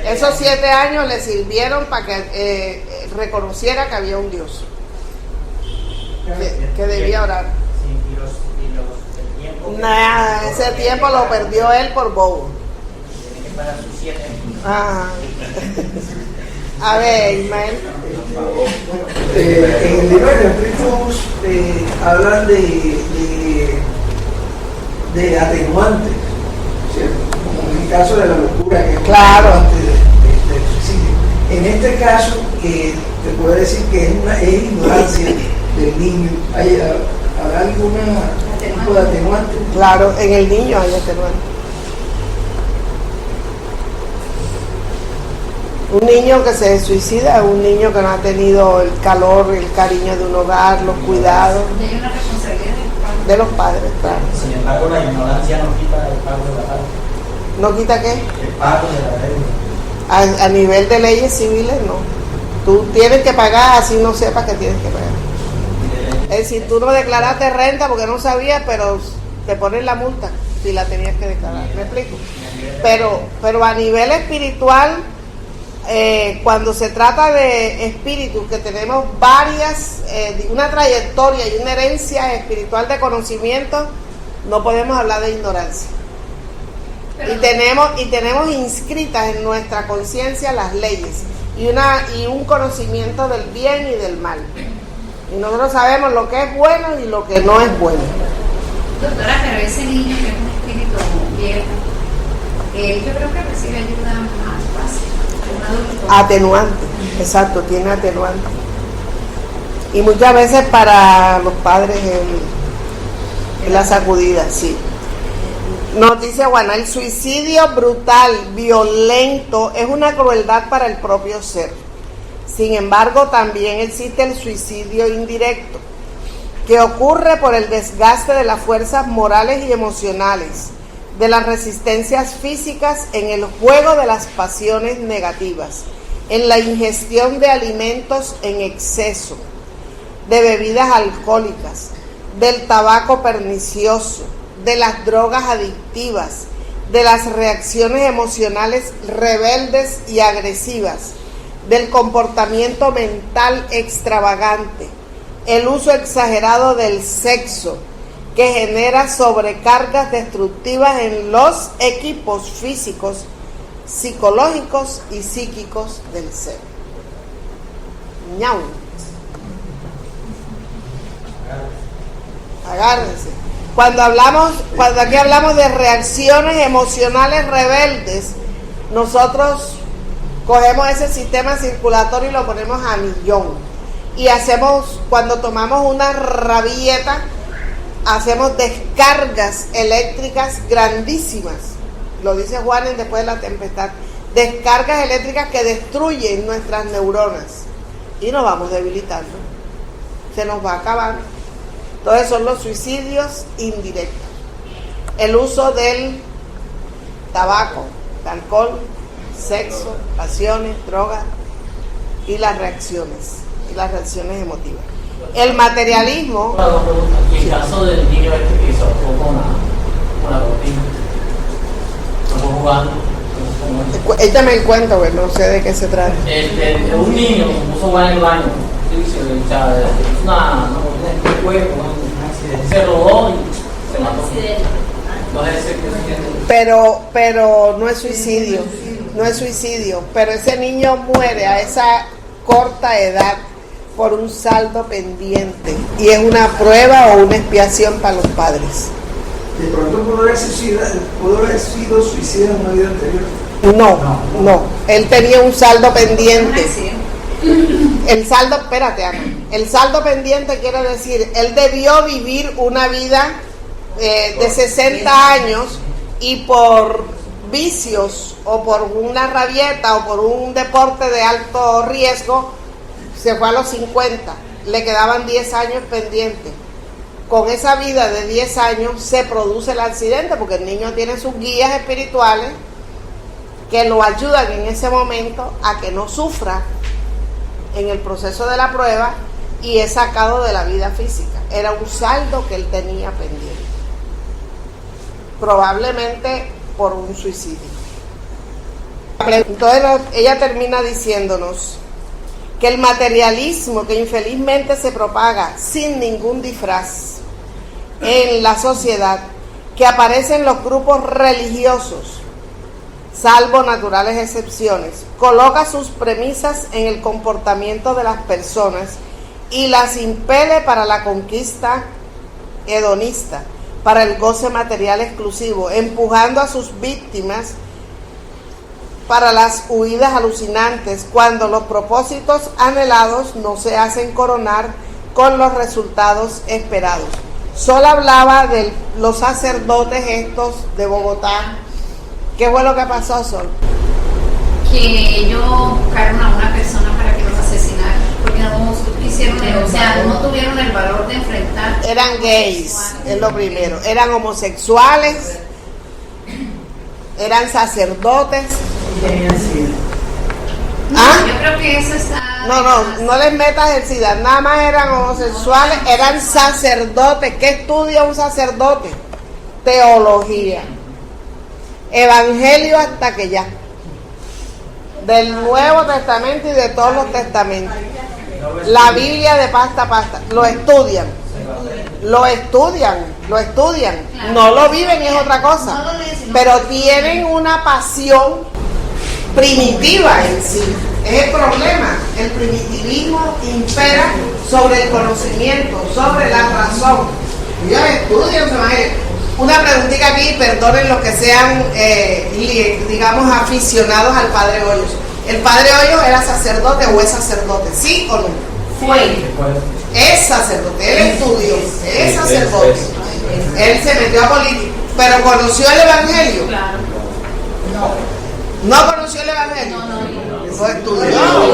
Esos 7 años le sirvieron para que reconociera que había un Dios que debía orar. Nada, ese tiempo lo perdió él por bobo. Tiene que pagar sus 7 años. Ajá. A ver, Ismael. En el libro de Espíritus hablan de atenuantes, ¿cierto? Como en el caso de la locura, que es claro, un atenuante del suicidio. En este caso, te puedo decir que es ignorancia del niño. ¿Habrá alguna tipo de atenuante? Claro, en el niño hay atenuante. Un niño que se suicida es un niño que no ha tenido el calor, el cariño de un hogar, los cuidados. Y hay una responsabilidad de los padres, claro. Sin embargo, la ignorancia no quita el pago de la deuda. ¿No quita qué? El pago de la deuda. A nivel de leyes civiles, no. Tú tienes que pagar así no sepas que tienes que pagar. Es decir, tú no declaraste renta porque no sabías, pero te ponen la multa si la tenías que declarar. ¿Me explico? Pero a nivel espiritual, cuando se trata de espíritus que tenemos una trayectoria y una herencia espiritual de conocimiento, no podemos hablar de ignorancia. Y tenemos inscritas en nuestra conciencia las leyes y un conocimiento del bien y del mal. Y nosotros sabemos lo que es bueno y lo que no es bueno. Doctora, pero ese niño que es un espíritu viejo, yo creo que recibe ayuda más fácil que un adulto. Atenuante, exacto, tiene atenuante. Y muchas veces para los padres en la sacudida, sí. Nos dice Juana, el suicidio brutal, violento, es una crueldad para el propio ser. Sin embargo, también existe el suicidio indirecto, que ocurre por el desgaste de las fuerzas morales y emocionales, de las resistencias físicas, en el juego de las pasiones negativas, en la ingestión de alimentos en exceso, de bebidas alcohólicas, del tabaco pernicioso, de las drogas adictivas, de las reacciones emocionales rebeldes y agresivas, del comportamiento mental extravagante, el uso exagerado del sexo, que genera sobrecargas destructivas en los equipos físicos, psicológicos y psíquicos del ser. ¡Ñau! Agárrense. Cuando aquí hablamos de reacciones emocionales rebeldes, nosotros cogemos ese sistema circulatorio y lo ponemos a millón. Y cuando tomamos una rabieta, hacemos descargas eléctricas grandísimas. Lo dice Juan después de la tempestad. Descargas eléctricas que destruyen nuestras neuronas. Y nos vamos debilitando. Se nos va acabando. Entonces son los suicidios indirectos. El uso del tabaco, del alcohol, sexo, pasiones, drogas y las reacciones emotivas. El materialismo. Y el caso del niño que hizo con una botina, estamos jugando. Échame el cuento, güey, no sé de qué se trata. Un niño puso jugar en el baño, un juego, se robó y se mató. Pero no es suicidio, pero ese niño muere a esa corta edad por un saldo pendiente y es una prueba o una expiación para los padres. De pronto pudo haber sido suicida en una vida anterior. No. Él tenía un saldo pendiente. El saldo, espérate, Ana. El saldo pendiente quiere decir, él debió vivir una vida de 60 años y por vicios o por una rabieta o por un deporte de alto riesgo se fue a los 50. Le quedaban 10 años pendientes. Con esa vida de 10 años se produce el accidente porque el niño tiene sus guías espirituales que lo ayudan en ese momento a que no sufra en el proceso de la prueba y es sacado de la vida física. Era un saldo que él tenía pendiente, probablemente por un suicidio. Entonces ella termina diciéndonos que el materialismo que infelizmente se propaga sin ningún disfraz en la sociedad, que aparece en los grupos religiosos, salvo naturales excepciones, coloca sus premisas en el comportamiento de las personas y las impele para la conquista hedonista, para el goce material exclusivo, empujando a sus víctimas para las huidas alucinantes, cuando los propósitos anhelados no se hacen coronar con los resultados esperados. Solo hablaba de los sacerdotes estos de Bogotá. ¿Qué fue lo que pasó, Sol? Que ellos buscaron a una persona para que los asesinara, porque no hicieron, o sea, no tuvieron el valor de enfrentar. Eran gays, es lo primero. Eran homosexuales, eran sacerdotes. Tenían SIDA. ¿Ah? Yo creo que eso está... No les metas el SIDA, nada más eran homosexuales, eran sacerdotes. ¿Qué estudia un sacerdote? Teología. Evangelio hasta que ya. Del Nuevo Testamento y de todos los testamentos. La Biblia de pasta a pasta. Lo estudian. No lo viven, es otra cosa. Pero tienen una pasión primitiva en sí. Es el problema. El primitivismo impera sobre el conocimiento, sobre la razón. Ellos estudian, una preguntita aquí, perdonen los que sean, digamos, aficionados al Padre Hoyos. ¿El Padre Hoyos era sacerdote o es sacerdote? ¿Sí o no? Fue. Es sacerdote, él estudió, es sacerdote. Él se metió a política, pero ¿conoció el Evangelio? Claro. ¿No conoció el Evangelio? Lo estudió. Lo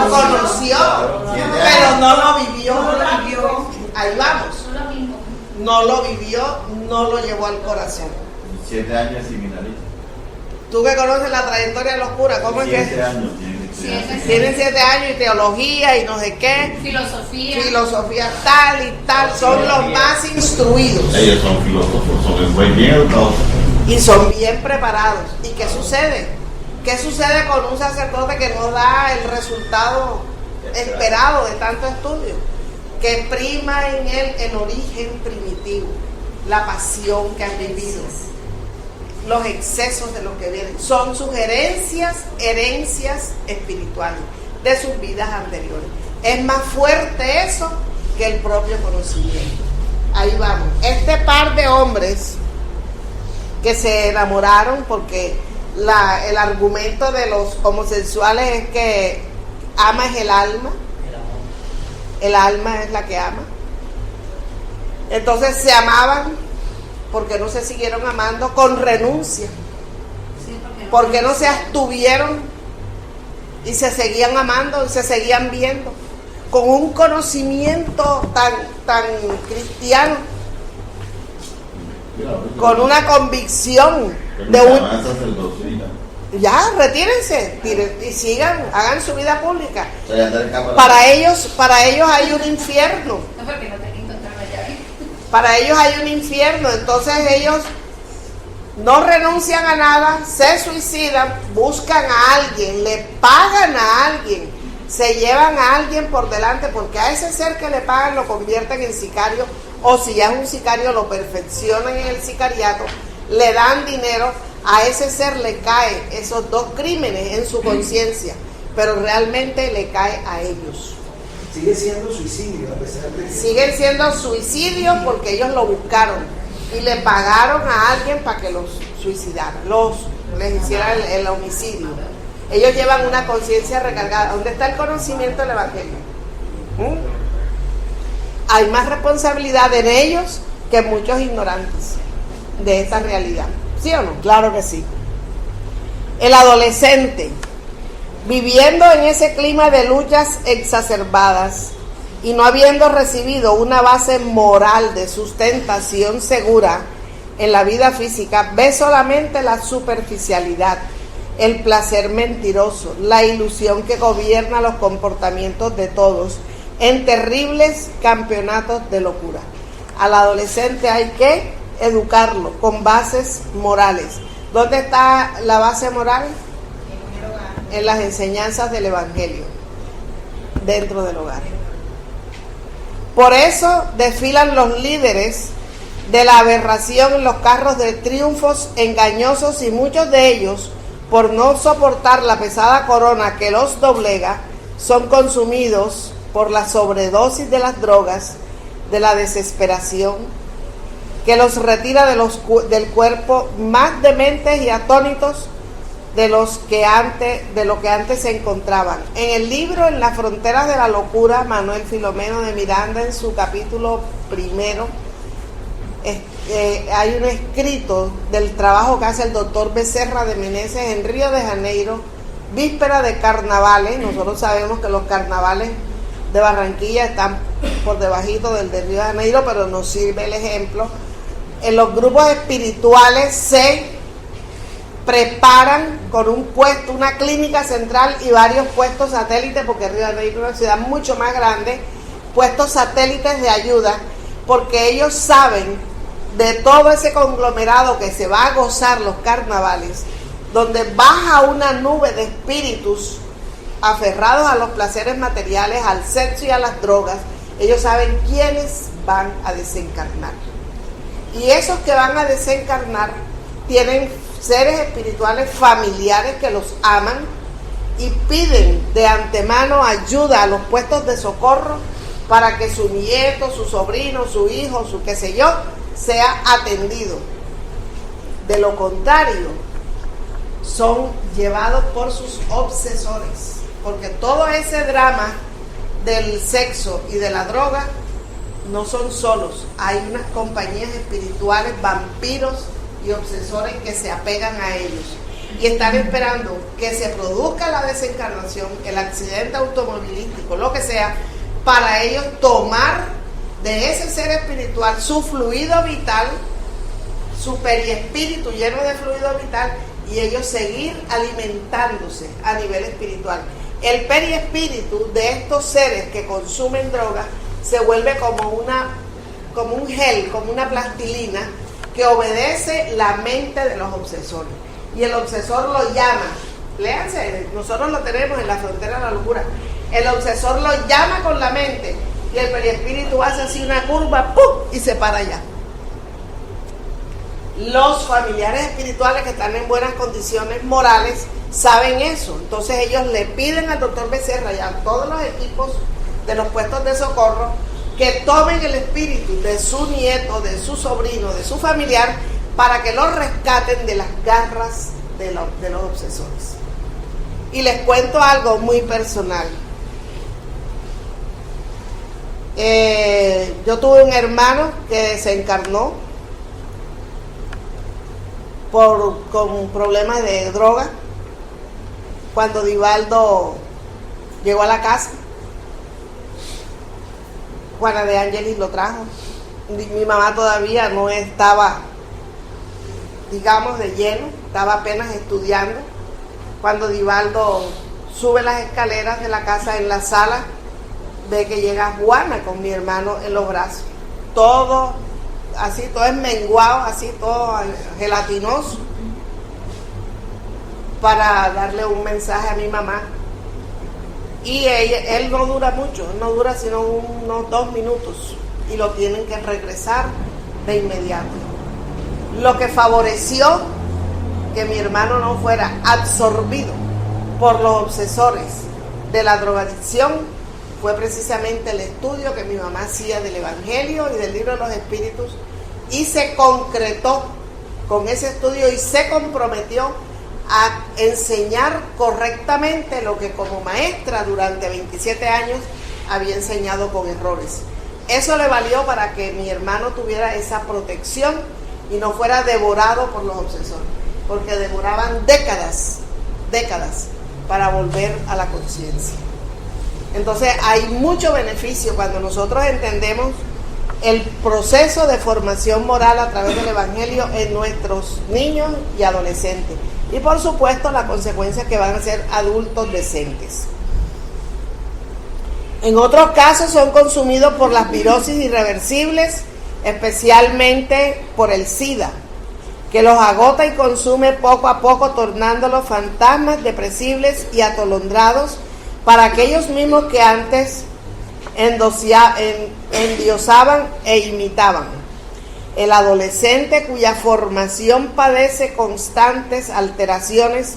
conoció, pero no lo vivió. Ahí vamos. No lo vivió, no lo llevó al corazón. 7 años seminarista. Tú que conoces la trayectoria de los curas, ¿cómo es que? 7 años. Tienen 7 años y teología y no sé qué. Filosofía tal y tal. Son los más instruidos. Ellos son filósofos, son bien educados. Y son bien preparados. ¿Y qué sucede? ¿Qué sucede con un sacerdote que no da el resultado esperado de tanto estudio? Que prima en él el origen primitivo, la pasión que han vivido, los excesos de lo que vienen. Son sus herencias espirituales de sus vidas anteriores. Es más fuerte eso que el propio conocimiento. Ahí vamos. Este par de hombres que se enamoraron, porque el argumento de los homosexuales es que ama es el alma. El alma es la que ama. Entonces se amaban porque no se siguieron amando con renuncia. Porque no se abstuvieron y se seguían amando y se seguían viendo con un conocimiento tan cristiano, con una convicción de un... Ya, retírense y sigan, hagan su vida pública. Para ellos hay un infierno. Para ellos hay un infierno. Entonces ellos no renuncian a nada, se suicidan, buscan a alguien, le pagan a alguien, se llevan a alguien por delante, porque a ese ser que le pagan lo convierten en sicario, o si ya es un sicario lo perfeccionan en el sicariato, le dan dinero. A ese ser le caen esos 2 crímenes en su conciencia, pero realmente le cae a ellos. Sigue siendo suicidio, a pesar de que... Siguen siendo suicidios porque ellos lo buscaron y le pagaron a alguien para que los suicidara, les hiciera el homicidio. Ellos llevan una conciencia recargada. ¿Dónde está el conocimiento del Evangelio? Hay más responsabilidad en ellos que en muchos ignorantes de esta realidad. ¿Sí o no? Claro que sí. El adolescente, viviendo en ese clima de luchas exacerbadas y no habiendo recibido una base moral de sustentación segura en la vida física, ve solamente la superficialidad, el placer mentiroso, la ilusión que gobierna los comportamientos de todos en terribles campeonatos de locura. Al adolescente hay que educarlo con bases morales. ¿Dónde está la base moral? En las enseñanzas del Evangelio, dentro del hogar. Por eso desfilan los líderes de la aberración en los carros de triunfos engañosos, y muchos de ellos, por no soportar la pesada corona que los doblega, son consumidos por la sobredosis de las drogas, de la desesperación, que los retira del cuerpo más dementes y atónitos de lo que antes se encontraban. En el libro En las fronteras de la locura, Manuel Filomeno de Miranda, en su capítulo 1, hay un escrito del trabajo que hace el doctor Becerra de Meneses en Río de Janeiro, víspera de carnavales. Nosotros sabemos que los carnavales de Barranquilla están por debajito del de Río de Janeiro, pero nos sirve el ejemplo. En los grupos espirituales se preparan con un puesto, una clínica central y varios puestos satélites, porque Río de Janeiro es una ciudad mucho más grande, puestos satélites de ayuda, porque ellos saben de todo ese conglomerado que se va a gozar los carnavales, donde baja una nube de espíritus aferrados a los placeres materiales, al sexo y a las drogas. Ellos saben quiénes van a desencarnar. Y esos que van a desencarnar tienen seres espirituales familiares que los aman y piden de antemano ayuda a los puestos de socorro para que su nieto, su sobrino, su hijo, su qué sé yo, sea atendido. De lo contrario, son llevados por sus obsesores, porque todo ese drama del sexo y de la droga no son solos. Hay unas compañías espirituales, vampiros y obsesores que se apegan a ellos y están esperando que se produzca la desencarnación, el accidente automovilístico, lo que sea, para ellos tomar de ese ser espiritual su fluido vital, su periespíritu lleno de fluido vital, y ellos seguir alimentándose a nivel espiritual. El periespíritu de estos seres que consumen droga se vuelve como un gel, como una plastilina que obedece la mente de los obsesores. Y el obsesor lo llama, léanse, nosotros lo tenemos en la frontera de la locura. El obsesor lo llama con la mente y el periespíritu hace así una curva, ¡pum!, y se para allá. Los familiares espirituales que están en buenas condiciones morales saben eso. Entonces ellos le piden al doctor Becerra y a todos los equipos de los puestos de socorro que tomen el espíritu de su nieto, de su sobrino, de su familiar, para que lo rescaten de las garras de los obsesores. Y les cuento algo muy personal. Yo tuve un hermano que se encarnó con problemas de droga. Cuando Divaldo llegó a la casa, Juana de Ángelis lo trajo. Mi mamá todavía no estaba, digamos, de lleno, estaba apenas estudiando. Cuando Divaldo sube las escaleras de la casa, en la sala, ve que llega Juana con mi hermano en los brazos. Todo así, todo esmenguado, así, todo gelatinoso, para darle un mensaje a mi mamá. Y él no dura mucho, no dura sino unos 2 minutos, y lo tienen que regresar de inmediato. Lo que favoreció que mi hermano no fuera absorbido por los obsesores de la drogadicción fue precisamente el estudio que mi mamá hacía del Evangelio y del Libro de los Espíritus, y se concretó con ese estudio y se comprometió a enseñar correctamente lo que como maestra durante 27 años había enseñado con errores. Eso le valió para que mi hermano tuviera esa protección y no fuera devorado por los obsesores, porque demoraban décadas para volver a la conciencia. Entonces hay mucho beneficio cuando nosotros entendemos el proceso de formación moral a través del Evangelio en nuestros niños y adolescentes, y por supuesto la consecuencia que van a ser adultos decentes. En otros casos son consumidos por las virosis irreversibles, especialmente por el SIDA, que los agota y consume poco a poco, tornándolos fantasmas depresibles y atolondrados para aquellos mismos que antes endiosaban e imitaban. El adolescente cuya formación padece constantes alteraciones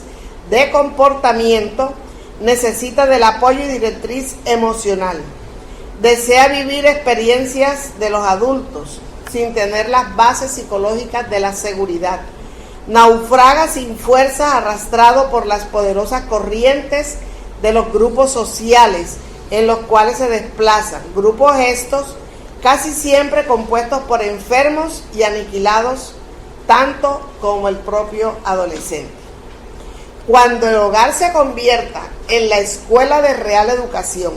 de comportamiento necesita del apoyo y directriz emocional. Desea vivir experiencias de los adultos sin tener las bases psicológicas de la seguridad. Naufraga sin fuerzas, arrastrado por las poderosas corrientes de los grupos sociales en los cuales se desplazan, grupos estos casi siempre compuestos por enfermos y aniquilados, tanto como el propio adolescente. Cuando el hogar se convierta en la escuela de real educación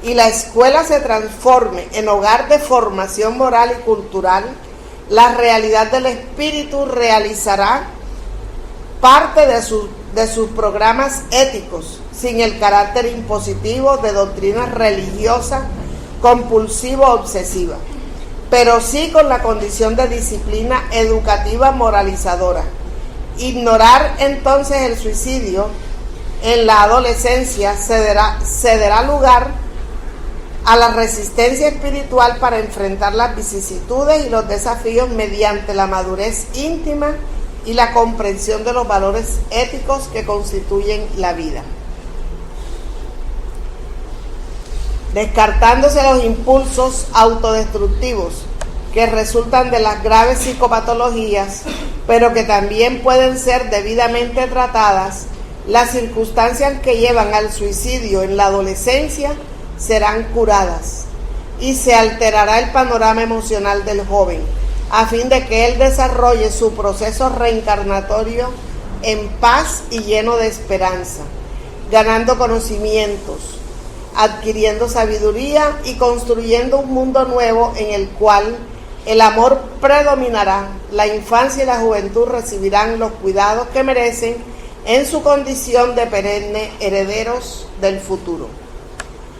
y la escuela se transforme en hogar de formación moral y cultural, la realidad del espíritu realizará parte de sus programas éticos, sin el carácter impositivo de doctrina religiosa compulsivo-obsesiva, pero sí con la condición de disciplina educativa moralizadora. Ignorar entonces el suicidio en la adolescencia cederá lugar a la resistencia espiritual para enfrentar las vicisitudes y los desafíos mediante la madurez íntima y la comprensión de los valores éticos que constituyen la vida. Descartándose los impulsos autodestructivos que resultan de las graves psicopatologías, pero que también pueden ser debidamente tratadas, las circunstancias que llevan al suicidio en la adolescencia serán curadas y se alterará el panorama emocional del joven, a fin de que él desarrolle su proceso reencarnatorio en paz y lleno de esperanza, ganando conocimientos, adquiriendo sabiduría y construyendo un mundo nuevo en el cual el amor predominará, la infancia y la juventud recibirán los cuidados que merecen en su condición de perenne herederos del futuro.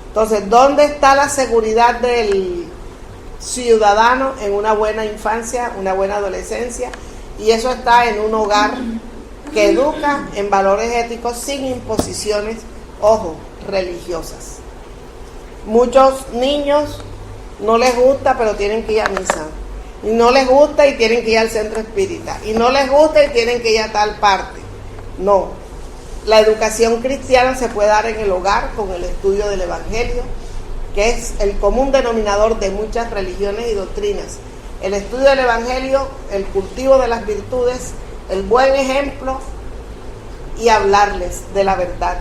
Entonces, ¿dónde está la seguridad del ciudadano? En una buena infancia, una buena adolescencia, y eso está en un hogar que educa en valores éticos sin imposiciones, ojo, religiosas. Muchos niños no les gusta, pero tienen que ir a misa. Y no les gusta y tienen que ir al centro espírita. Y no les gusta y tienen que ir a tal parte. No. La educación cristiana se puede dar en el hogar con el estudio del Evangelio, que es el común denominador de muchas religiones y doctrinas. El estudio del Evangelio, el cultivo de las virtudes, el buen ejemplo y hablarles de la verdad.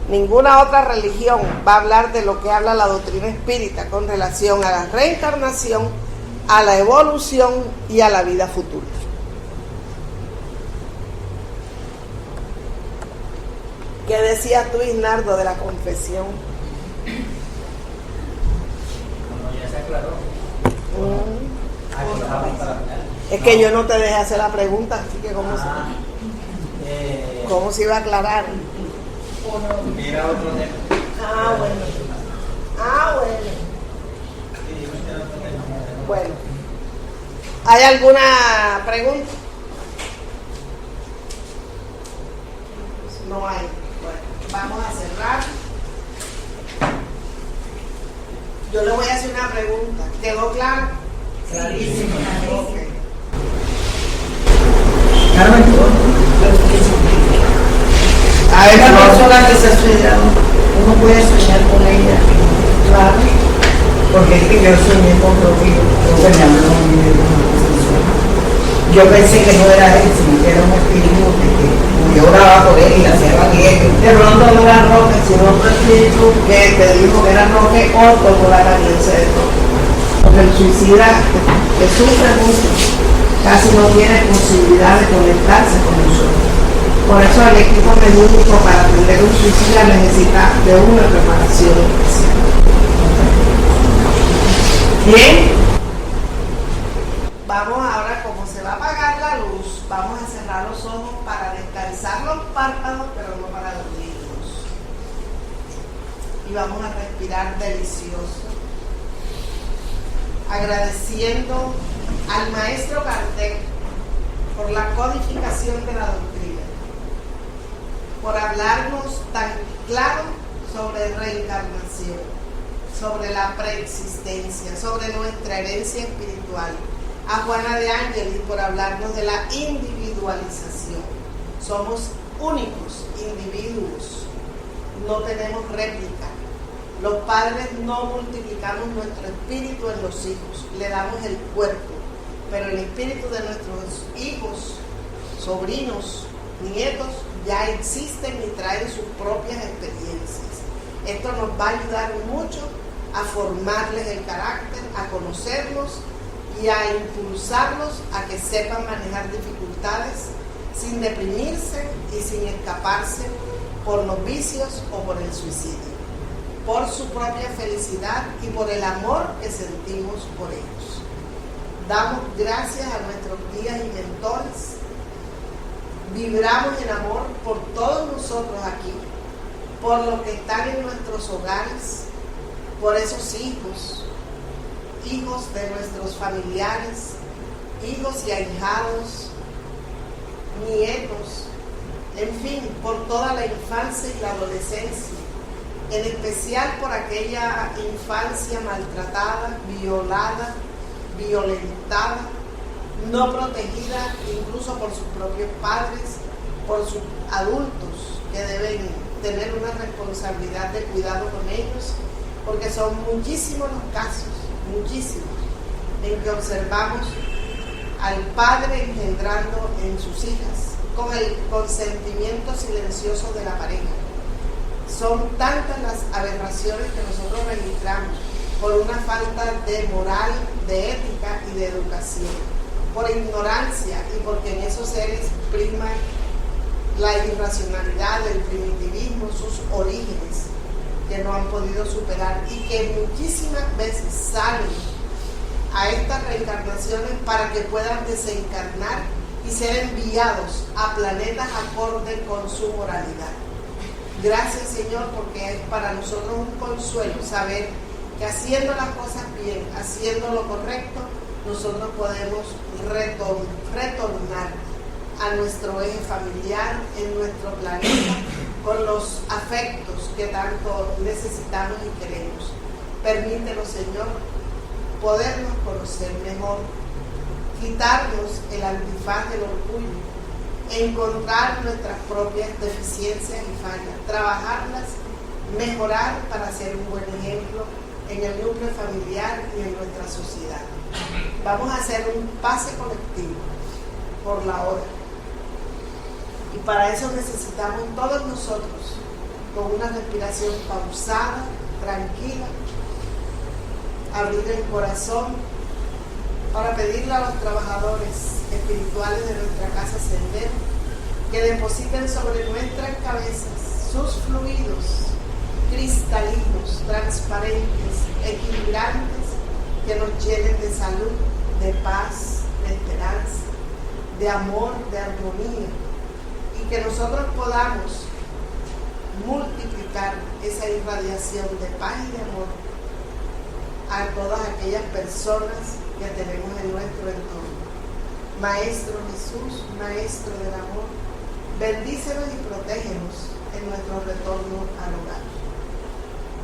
Ninguna otra religión va a hablar de lo que habla la doctrina espírita con relación a la reencarnación, a la evolución y a la vida futura. ¿Qué decías tú, Isnardo, de la confesión? Como ya se aclaró. Es que yo no te dejé hacer la pregunta, así que ¿cómo se iba a aclarar? Mira otro tema. Bueno. ¿Hay alguna pregunta? No hay. Bueno, vamos a cerrar. Yo le voy a hacer una pregunta. ¿Quedó claro? Clarísimo. Okay. Carmen, A esa persona que se ha suicidado, uno puede soñar con ella, claro, porque es que yo soñé con Rocky, yo me habló a mí de una posición. Yo pensé que no era él, sino que era un espíritu que yo oraba por él y la hacía bien. De pronto no era Roque, sino otro espíritu que te dijo que era Roque o tomó la apariencia de Roque. Porque el suicida que sufre mucho casi no tiene posibilidad de conectarse con nosotros. Por eso el equipo médico para atender un suicida necesita de una preparación especial. Bien, vamos ahora, como se va a apagar la luz, vamos a cerrar los ojos para descansar los párpados, pero no para dormirnos. Y vamos a respirar delicioso, agradeciendo al maestro Kardec por la codificación de la doctrina, por hablarnos tan claro sobre reencarnación, sobre la preexistencia, sobre nuestra herencia espiritual. A Juana de Ángeles por hablarnos de la individualización. Somos únicos individuos, no tenemos réplica. Los padres no multiplicamos nuestro espíritu en los hijos, le damos el cuerpo, pero el espíritu de nuestros hijos, sobrinos, nietos, ya existen y traen sus propias experiencias. Esto nos va a ayudar mucho a formarles el carácter, a conocerlos y a impulsarlos a que sepan manejar dificultades sin deprimirse y sin escaparse por los vicios o por el suicidio, por su propia felicidad y por el amor que sentimos por ellos. Damos gracias a nuestros guías y mentores, vibramos en amor por todos nosotros aquí, por los que están en nuestros hogares, por esos hijos de nuestros familiares, hijos y ahijados, nietos, en fin, por toda la infancia y la adolescencia, en especial por aquella infancia maltratada, violada, violentada, no protegida incluso por sus propios padres, por sus adultos que deben tener una responsabilidad de cuidado con ellos, porque son muchísimos los casos, muchísimos, en que observamos al padre engendrando en sus hijas con el consentimiento silencioso de la pareja. Son tantas las aberraciones que nosotros registramos por una falta de moral, de ética y de educación, por ignorancia y porque en esos seres prima la irracionalidad, el primitivismo, sus orígenes que no han podido superar y que muchísimas veces salen a estas reencarnaciones para que puedan desencarnar y ser enviados a planetas acorde con su moralidad. Gracias, Señor, porque es para nosotros un consuelo saber que haciendo las cosas bien, haciendo lo correcto, nosotros podemos retornar a nuestro eje familiar, en nuestro planeta, con los afectos que tanto necesitamos y queremos. Permítenos, Señor, podernos conocer mejor, quitarnos el antifaz del orgullo, encontrar nuestras propias deficiencias y fallas, trabajarlas, mejorar para ser un buen ejemplo en el núcleo familiar y en nuestra sociedad. Vamos a hacer un pase colectivo por la hora. Y para eso necesitamos todos nosotros, con una respiración pausada, tranquila, abrir el corazón para pedirle a los trabajadores espirituales de nuestra casa Sendero que depositen sobre nuestras cabezas sus fluidos cristalinos, transparentes, equilibrantes, que nos llenen de salud, de paz, de esperanza, de amor, de armonía, y que nosotros podamos multiplicar esa irradiación de paz y de amor a todas aquellas personas que tenemos en nuestro entorno. Maestro Jesús, Maestro del amor, bendícenos y protégenos en nuestro retorno al hogar.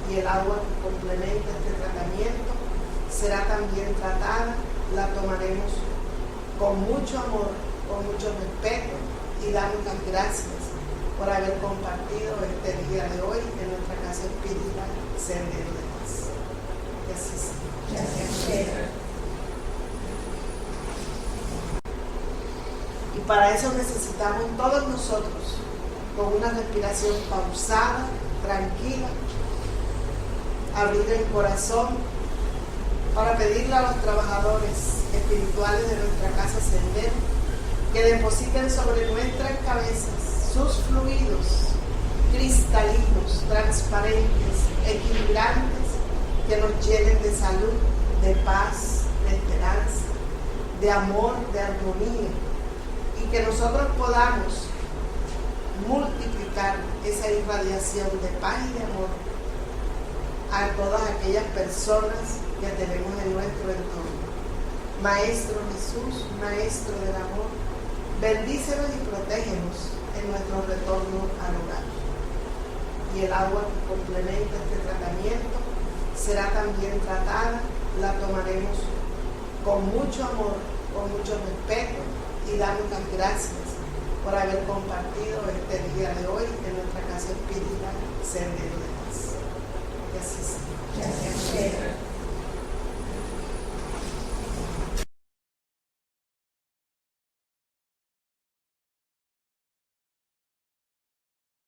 Y el agua que complementa este tratamiento será también tratada, la tomaremos con mucho amor, con mucho respeto, y damos las gracias por haber compartido este día de hoy en nuestra casa espiritual Sendero de Paz. Que así sea. Y para eso necesitamos todos nosotros, con una respiración pausada, tranquila, abrir el corazón para pedirle a los trabajadores espirituales de nuestra casa Sendero que depositen sobre nuestras cabezas sus fluidos cristalinos, transparentes, equilibrantes, que nos llenen de salud, de paz, de esperanza, de amor, de armonía, y que nosotros podamos multiplicar esa irradiación de paz y de amor a todas aquellas personas que tenemos en nuestro entorno. Maestro Jesús, Maestro del amor, bendícenos y protégenos en nuestro retorno al hogar. Y el agua que complementa este tratamiento será también tratada, la tomaremos con mucho amor, con mucho respeto, y damos las gracias por haber compartido este día de hoy en nuestra casa espiritual Sendero de Paz. Que así sea.